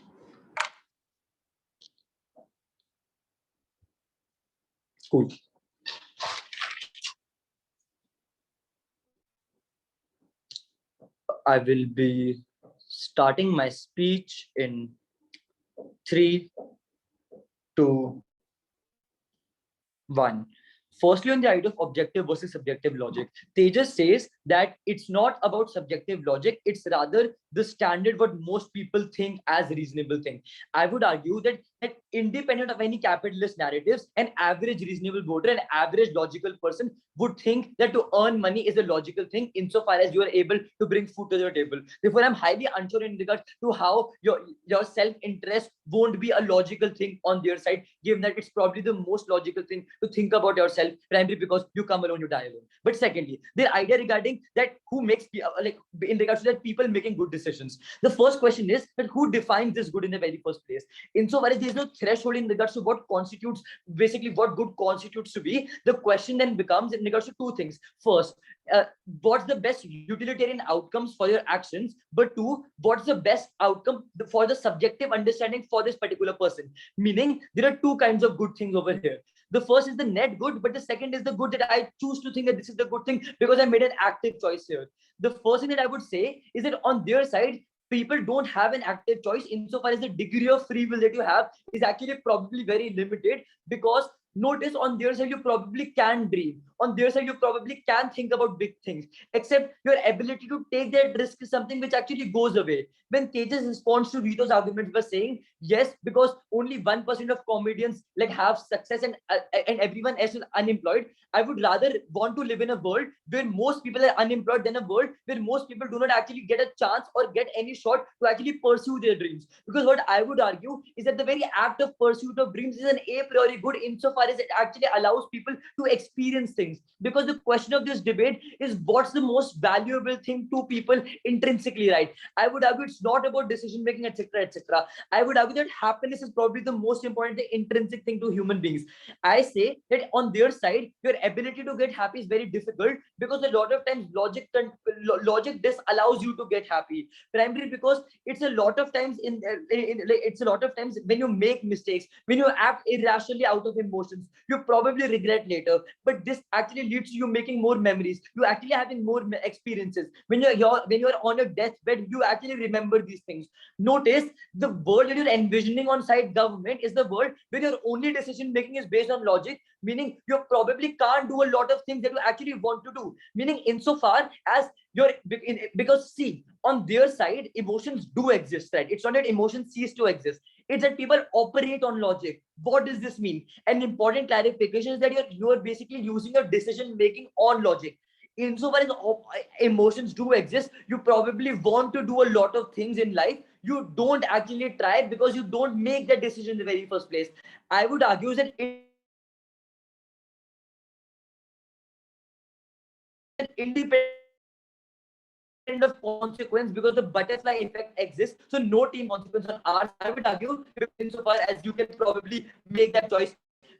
Cool. I will be starting my speech in 3, 2, 1. Firstly, on the idea of objective versus subjective logic, Tejas says that it's not about subjective logic, it's rather the standard what most people think as reasonable thing. I would argue that independent of any capitalist narratives, an average reasonable voter, an average logical person would think that to earn money is a logical thing insofar as you are able to bring food to your table. Therefore, I'm highly unsure in regards to how your self-interest won't be a logical thing on their side, given that it's probably the most logical thing to think about yourself, primarily because you come alone, you die alone. But secondly, their idea regarding that who makes, like in regards to that people making good decisions. The first question is that who defines this good in the very first place? Insofar as there is no threshold in regards to what constitutes, basically what good constitutes to be, the question then becomes in regards to two things. First, what's the best utilitarian outcomes for your actions? But two, what's the best outcome for the subjective understanding for this particular person? Meaning, there are two kinds of good things over here. The first is the net good, but the second is the good that I choose to think that this is the good thing because I made an active choice here. The first thing that I would say is that on their side, people don't have an active choice insofar as the degree of free will that you have is actually probably very limited, because notice on their side you probably can dream, on their side you probably can think about big things, except your ability to take that risk is something which actually goes away. When Tejas responds to Vito's argument was saying yes, because only 1% of comedians like have success and everyone else is unemployed, I would rather want to live in a world where most people are unemployed than a world where most people do not actually get a chance or get any shot to actually pursue their dreams. Because what I would argue is that the very act of pursuit of dreams is an a priori good insofar as it actually allows people to experience things. Because the question of this debate is what's the most valuable thing to people intrinsically, right? I would argue it's not about decision making, etc., etc. I would argue that happiness is probably the most important intrinsic thing to human beings. I say that on their side, your ability to get happy is very difficult because a lot of times logic disallows you to get happy. Primarily because it's a lot of times it's a lot of times when you make mistakes, when you act irrationally out of emotions, you probably regret later. But this actually leads to you making more memories. You actually having more experiences. When you're on your deathbed, you actually remember these things. Notice the world that you're envisioning on side government is the world where your only decision making is based on logic, meaning you probably can't do a lot of things that you actually want to do. Meaning insofar as because see, on their side, emotions do exist, right? It's not that emotions cease to exist. It's that people operate on logic. What does this mean? An important clarification is that you're basically using your decision making on logic. Insofar as emotions do exist, you probably want to do a lot of things in life. You don't actually try because you don't make that decision in the very first place. I would argue that independent of consequence because the butterfly effect exists. So no team consequence on ours. I would argue insofar as you can probably make that choice,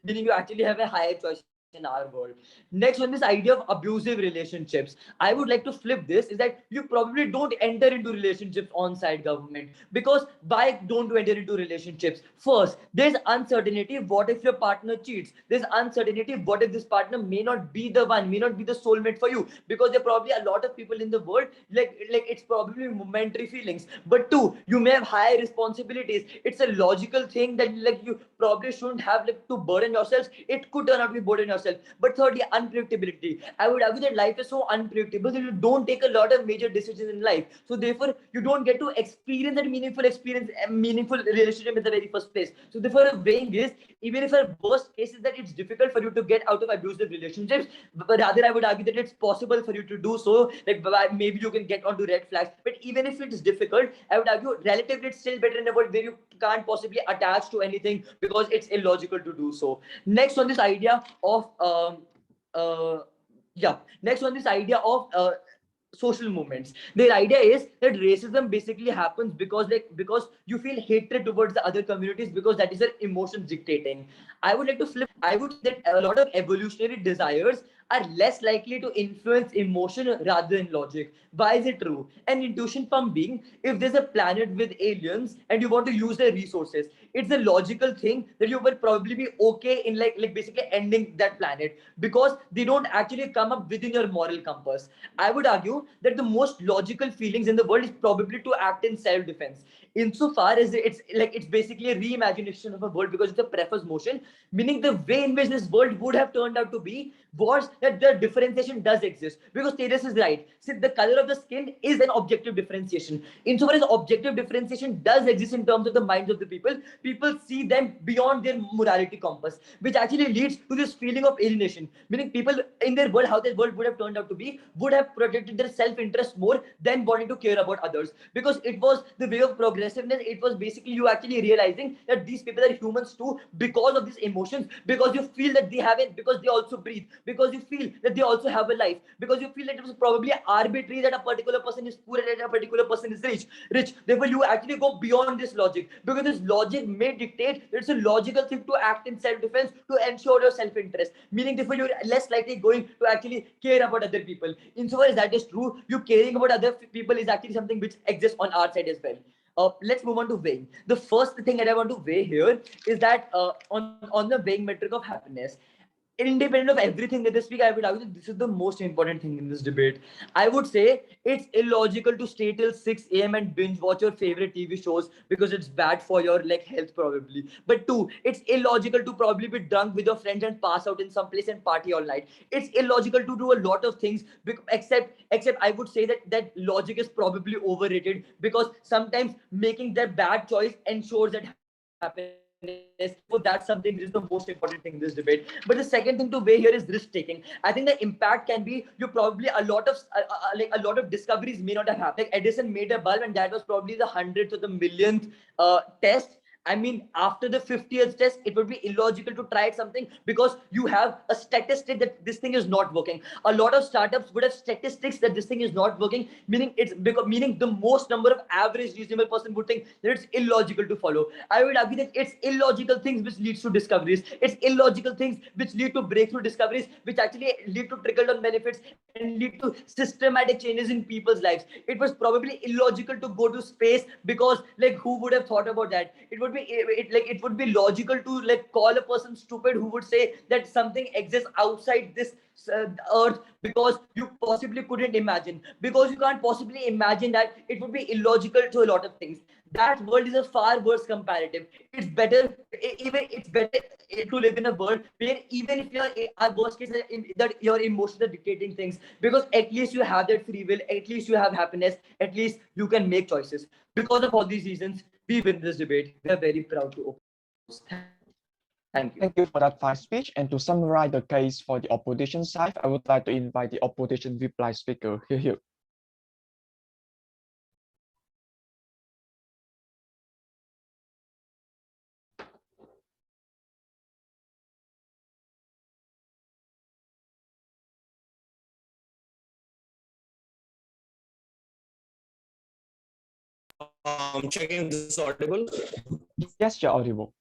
meaning you actually have a higher choice in our world. Next one, this idea of abusive relationships. I would like to flip this, is that you probably don't enter into relationships on side government. Because why don't you enter into relationships? First, there's uncertainty. What if your partner cheats? There's uncertainty. What if this partner may not be the one, may not be the soulmate for you? Because there are probably a lot of people in the world, like it's probably momentary feelings. But two, you may have higher responsibilities. It's a logical thing that like you probably shouldn't have like to burden yourselves. It could turn out to be burden yourself. But thirdly, unpredictability. I would argue that life is so unpredictable that you don't take a lot of major decisions in life. So therefore, you don't get to experience that meaningful relationship in the very first place. So therefore, weighing is, even if our worst case is that it's difficult for you to get out of abusive relationships, but rather I would argue that it's possible for you to do so. Like maybe you can get onto red flags. But even if it's difficult, I would argue relatively it's still better in a world where you can't possibly attach to anything because it's illogical to do so. Next on this idea of social movements. Their idea is that racism basically happens because you feel hatred towards the other communities because that is their emotions dictating. I would like to flip. I would say that a lot of evolutionary desires are less likely to influence emotion rather than logic. Why is it true? An intuition pump being, if there's a planet with aliens and you want to use their resources, it's a logical thing that you will probably be okay in like basically ending that planet, because they don't actually come up within your moral compass. I would argue that the most logical feelings in the world is probably to act in self-defense, insofar as it's basically a reimagination of a world, because it's a preface motion, meaning the way in which this world would have turned out to be was that the differentiation does exist, because Tejas is right. See, the color of the skin is an objective differentiation. Insofar as objective differentiation does exist in terms of the minds of the people see them beyond their morality compass, which actually leads to this feeling of alienation, meaning people in their world, how their world would have turned out to be, would have protected their self-interest more than wanting to care about others, because it was the way of progressiveness. It was basically you actually realizing that these people are humans too, because of these emotions, because you feel that they have it, because they also breathe, because you feel that they also have a life, because you feel that it was probably arbitrary that a particular person is poor and a particular person is rich. Therefore, you actually go beyond this logic, because this logic may dictate that it's a logical thing to act in self-defense to ensure your self-interest, meaning therefore you're less likely going to actually care about other people. Insofar as that is true, you caring about other people is actually something which exists on our side as well. Let's move on to weighing. The first thing that I want to weigh here is that on the weighing metric of happiness, independent of everything that they speak, I would argue that this is the most important thing in this debate. I would say it's illogical to stay till 6 a.m. and binge watch your favorite TV shows because it's bad for your health probably. But two, it's illogical to probably be drunk with your friends and pass out in some place and party all night. It's illogical to do a lot of things, except I would say that logic is probably overrated, because sometimes making that bad choice ensures that happiness. So that's something that is the most important thing in this debate. But the second thing to weigh here is risk taking. I think the impact can be, you probably a lot of discoveries may not have happened. Like Edison made a bulb, and that was probably the 100th or the millionth test. I mean, after the 50th test, it would be illogical to try something, because you have a statistic that this thing is not working. A lot of startups would have statistics that this thing is not working, meaning meaning the most number of average reasonable person would think that it's illogical to follow. I would argue that it's illogical things which leads to discoveries. It's illogical things which lead to breakthrough discoveries, which actually lead to trickle down benefits and lead to systematic changes in people's lives. It was probably illogical to go to space, because who would have thought about that? It would be logical to call a person stupid who would say that something exists outside this earth, because you possibly couldn't imagine, because you can't possibly imagine that. It would be illogical to a lot of things. That world is a far worse comparative. It's better to live in a world where even if our worst case that your emotions are dictating things, because at least you have that free will, at least you have happiness, at least you can make choices. Because of all these reasons, we win this debate. We are very proud to oppose. Thank you. Thank you for that fine speech. And to summarize the case for the opposition side, I would like to invite the opposition reply speaker here. Checking this audible. Yes, you're audible.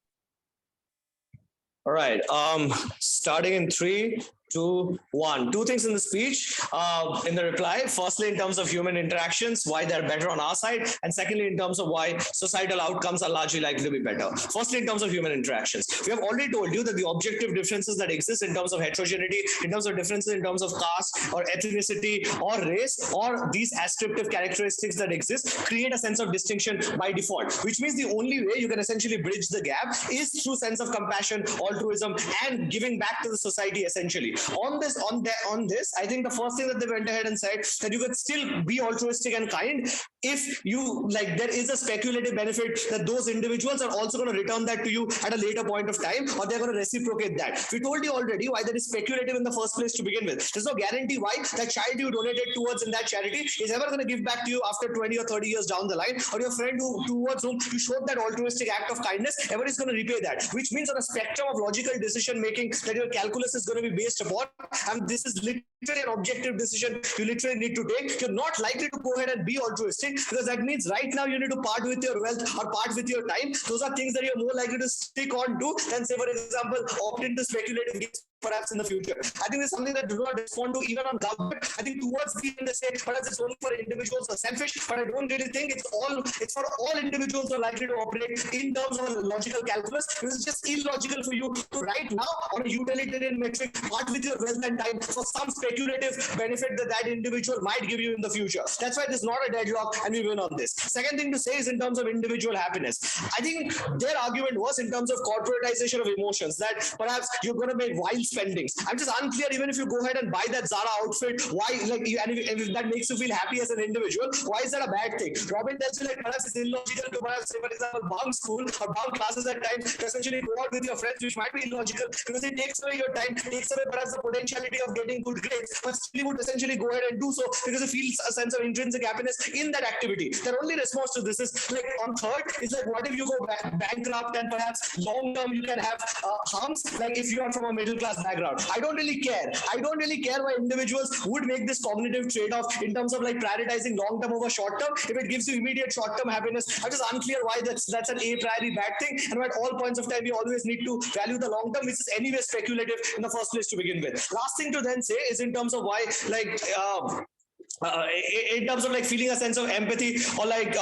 All right. Starting in 3, 2, 1. Two things in the speech, in the reply. Firstly, in terms of human interactions, why they're better on our side, and secondly, in terms of why societal outcomes are largely likely to be better. Firstly, in terms of human interactions, we have already told you that the objective differences that exist in terms of heterogeneity, in terms of differences in terms of caste or ethnicity or race, or these ascriptive characteristics that exist, create a sense of distinction by default, which means the only way you can essentially bridge the gap is through sense of compassion, altruism, and giving back to the society essentially. On this, I think the first thing that they went ahead and said that you could still be altruistic and kind if you there is a speculative benefit that those individuals are also going to return that to you at a later point of time, or they're going to reciprocate that. We told you already why that is speculative in the first place to begin with. There's no guarantee why that child you donated towards in that charity is ever going to give back to you after 20 or 30 years down the line, or your friend towards whom you showed that altruistic act of kindness ever is going to repay that, which means on a spectrum of logical decision making that your calculus is going to be based upon, and this is literally an objective decision you literally need to take. You're not likely to go ahead and be altruistic, because that means right now you need to part with your wealth or part with your time. Those are things that you're more likely to stick on to than, say, for example, opt into speculative gains perhaps in the future. I think it's something that do not respond to even on government. I think towards the end they say perhaps it's only for individuals who are selfish, but I don't really think it's for all individuals who are likely to operate in terms of a logical calculus. It's just illogical for you to right now on a utilitarian metric part with your wealth and time for some speculative benefit that individual might give you in the future. That's why there's not a deadlock and we win on this. Second thing to say is in terms of individual happiness. I think their argument was in terms of corporatization of emotions, that perhaps you're going to make wild spendings. I'm just unclear, even if you go ahead and buy that Zara outfit, why, like, and if that makes you feel happy as an individual, why is that a bad thing? Robin tells you, like, perhaps it's illogical to perhaps, say, for example, bunk school or bunk classes at times to essentially go out with your friends, which might be illogical because it takes away your time, takes away perhaps the potentiality of getting good grades, but still you would essentially go ahead and do so because it feels a sense of intrinsic happiness in that activity. Their only response to this is, like, on third, is like, what if you go bankrupt and perhaps long term you can have harms, like if you are from a middle class background. I don't really care. I don't really care why individuals would make this cognitive trade-off in terms of like prioritizing long term over short term. If it gives you immediate short term happiness, I'm just unclear why that's an a priori bad thing, and at all points of time we always need to value the long term, which is anyway speculative in the first place to begin with. Last thing to then say is in terms of why, like, in terms of like feeling a sense of empathy or like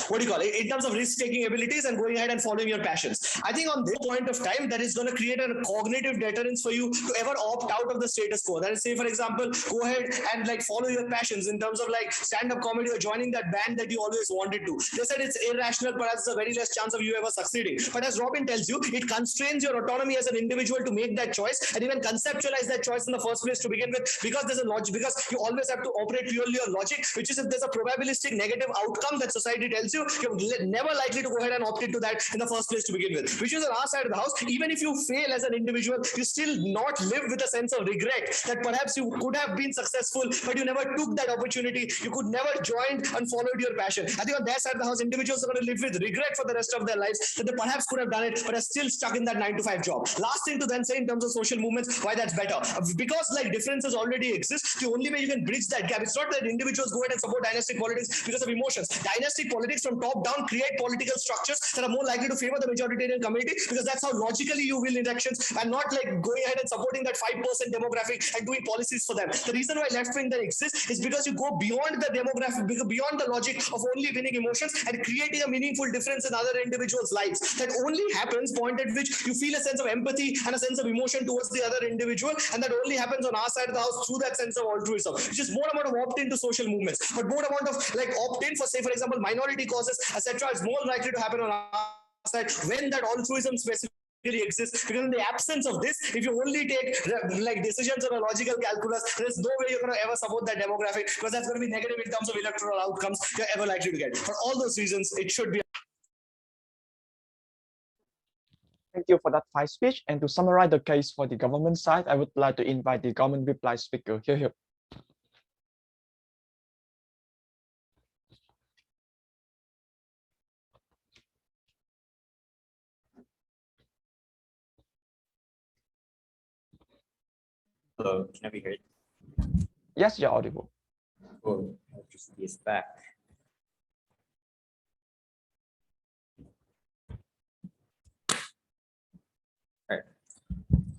what do you call it, in terms of risk-taking abilities and going ahead and following your passions. I think on this point of time that is going to create a cognitive deterrence for you to ever opt out of the status quo. That is, say for example, go ahead and like follow your passions in terms of like stand-up comedy or joining that band that you always wanted to. They said it's irrational, perhaps there's a very less chance of you ever succeeding. But as Robin tells you, it constrains your autonomy as an individual to make that choice and even conceptualize that choice in the first place to begin with, because there's a logic, because you always have to operate purely on logic, which is if there's a probabilistic negative outcome that society tells you, you're never likely to go ahead and opt into that in the first place to begin with. Which is on our side of the house, even if you fail as an individual, you still not live with a sense of regret that perhaps you could have been successful, but you never took that opportunity. You could never joined and followed your passion. I think on their side of the house, individuals are going to live with regret for the rest of their lives that they perhaps could have done it, but are still stuck in that 9-to-5 job. Last thing to then say in terms of social movements, why that's better. Because like differences already exist, the only way you can bridge that gap, it's not that individuals go ahead and support dynastic politics because of emotions. Dynastic politics from top down create political structures that are more likely to favor the majoritarian community, because that's how logically you win elections, and not like going ahead and supporting that 5% demographic and doing policies for them. The reason why left wing then exists is because you go beyond the demographic, beyond the logic of only winning emotions and creating a meaningful difference in other individuals' lives. That only happens point at which you feel a sense of empathy and a sense of emotion towards the other individual, and that only happens on our side of the house through that sense of altruism, which is more amount of opt-in to social movements, but more amount of like opt-in for, say for example, minority causes, etc. is more likely to happen on our side when that altruism specifically exists. Because in the absence of this, if you only take like decisions on a logical calculus, there's no way you're going to ever support that demographic, because that's going to be negative in terms of electoral outcomes you're ever likely to get. For all those reasons, it should be. Thank you for that fine speech. And to summarize the case for the government side, I would like to invite the government reply speaker. Here. Hello, can I be heard? Yes, you're audible. Oh, electricity is back. All right,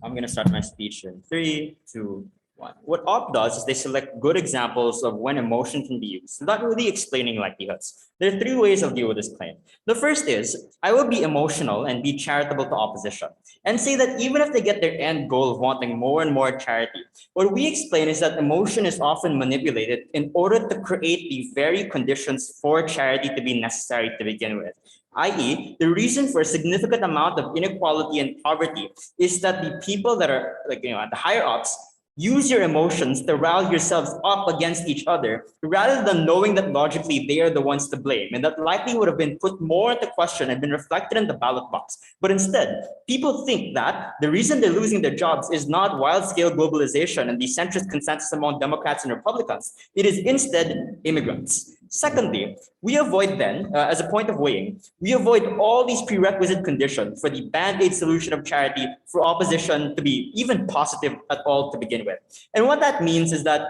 I'm gonna start my speech in 3, 2, 1. What OP does is they select good examples of when emotion can be used, without really explaining likelihoods. There are 3 ways of dealing with this claim. The first is, I will be emotional and be charitable to opposition, and say that even if they get their end goal of wanting more and more charity, what we explain is that emotion is often manipulated in order to create the very conditions for charity to be necessary to begin with. I.e., the reason for a significant amount of inequality and poverty is that the people that are like, at the higher ups use your emotions to rally yourselves up against each other, rather than knowing that logically they are the ones to blame, and that likely would have been put more into question and been reflected in the ballot box. But instead, people think that the reason they're losing their jobs is not wild-scale globalization and the centrist consensus among Democrats and Republicans. It is instead immigrants. Secondly, we avoid then, as a point of weighing, we avoid all these prerequisite conditions for the band-aid solution of charity for opposition to be even positive at all to begin with. And what that means is that,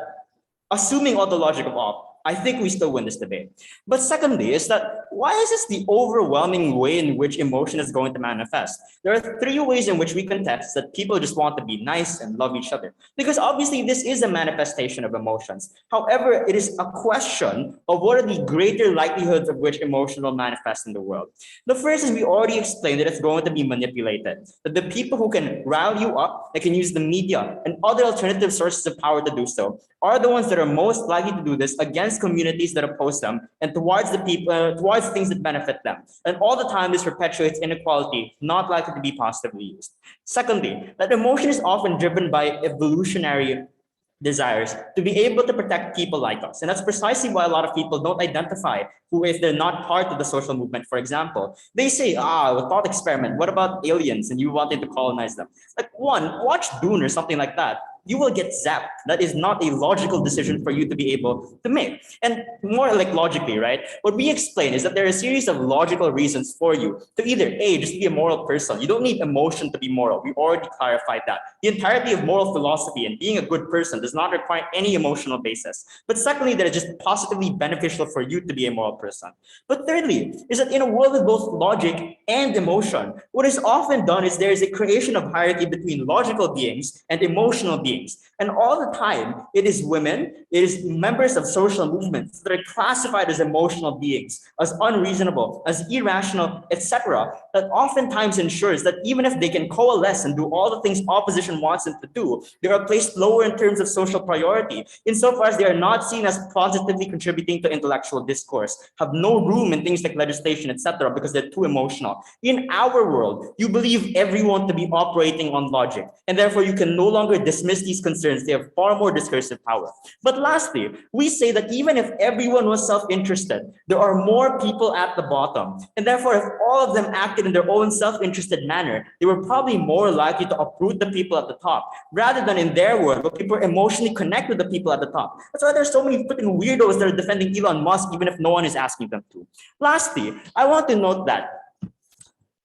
assuming all the logic of all, I think we still win this debate. But secondly, is that why is this the overwhelming way in which emotion is going to manifest? There are three ways in which we contest that people just want to be nice and love each other. Because obviously this is a manifestation of emotions. However, it is a question of what are the greater likelihoods of which emotion will manifest in the world. The first is we already explained that it's going to be manipulated. That the people who can rile you up, that can use the media and other alternative sources of power to do so, are the ones that are most likely to do this against communities that oppose them and towards the people, towards things that benefit them. And all the time this perpetuates inequality, not likely to be positively used. Secondly, that emotion is often driven by evolutionary desires to be able to protect people like us. And that's precisely why a lot of people don't identify who, if they're not part of the social movement, for example. They say, a thought experiment, what about aliens and you wanted to colonize them? Like one, watch Dune or something like that. You will get zapped. That is not a logical decision for you to be able to make. And more like logically, right? What we explain is that there are a series of logical reasons for you to either A, just be a moral person. You don't need emotion to be moral. We already clarified that. The entirety of moral philosophy and being a good person does not require any emotional basis. But secondly, that is just positively beneficial for you to be a moral person. But thirdly, is that in a world with both logic and emotion, what is often done is there is a creation of hierarchy between logical beings and emotional beings. And all the time, it is women, it is members of social movements that are classified as emotional beings, as unreasonable, as irrational, etc., that oftentimes ensures that even if they can coalesce and do all the things opposition wants them to do, they are placed lower in terms of social priority, insofar as they are not seen as positively contributing to intellectual discourse, have no room in things like legislation, etc., because they're too emotional. In our world, you believe everyone to be operating on logic, and therefore you can no longer dismiss these concerns. They have far more discursive power. But lastly, we say that even if everyone was self-interested, there are more people at the bottom. And therefore, if all of them acted in their own self-interested manner, they were probably more likely to uproot the people at the top, rather than in their world, where people emotionally connect with the people at the top. That's why there's so many freaking weirdos that are defending Elon Musk, even if no one is asking them to. Lastly, I want to note that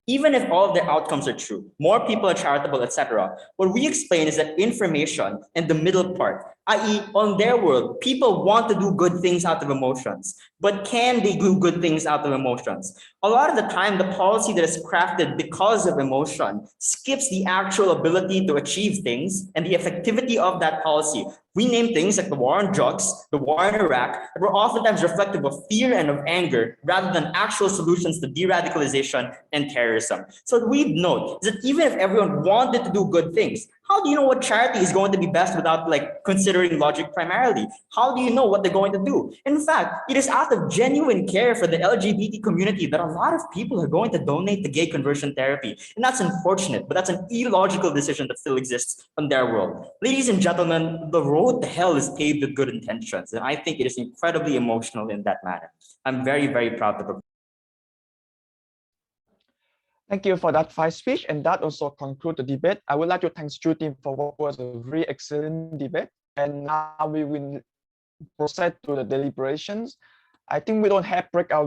even if all of their outcomes are true, more people are charitable, etc., what we explain is that information and the middle part, i.e., on their world, people want to do good things out of emotions. But can they do good things out of emotions? A lot of the time, the policy that is crafted because of emotion skips the actual ability to achieve things and the effectivity of that policy. We name things like the war on drugs, the war in Iraq, that were oftentimes reflective of fear and of anger rather than actual solutions to de-radicalization and terrorism. So what we note is that even if everyone wanted to do good things, how do you know what charity is going to be best without considering logic primarily? How do you know what they're going to do? In fact, it is out of genuine care for the LGBT community that a lot of people are going to donate to gay conversion therapy. And that's unfortunate, but that's an illogical decision that still exists in their world. Ladies and gentlemen, the road to hell is paved with good intentions. And I think it is incredibly emotional in that manner. I'm very, very proud to. Thank you for that fine speech, and that also concludes the debate. I would like to thank Stu team for what was a very excellent debate. And now we will proceed to the deliberations. I think we don't have breakout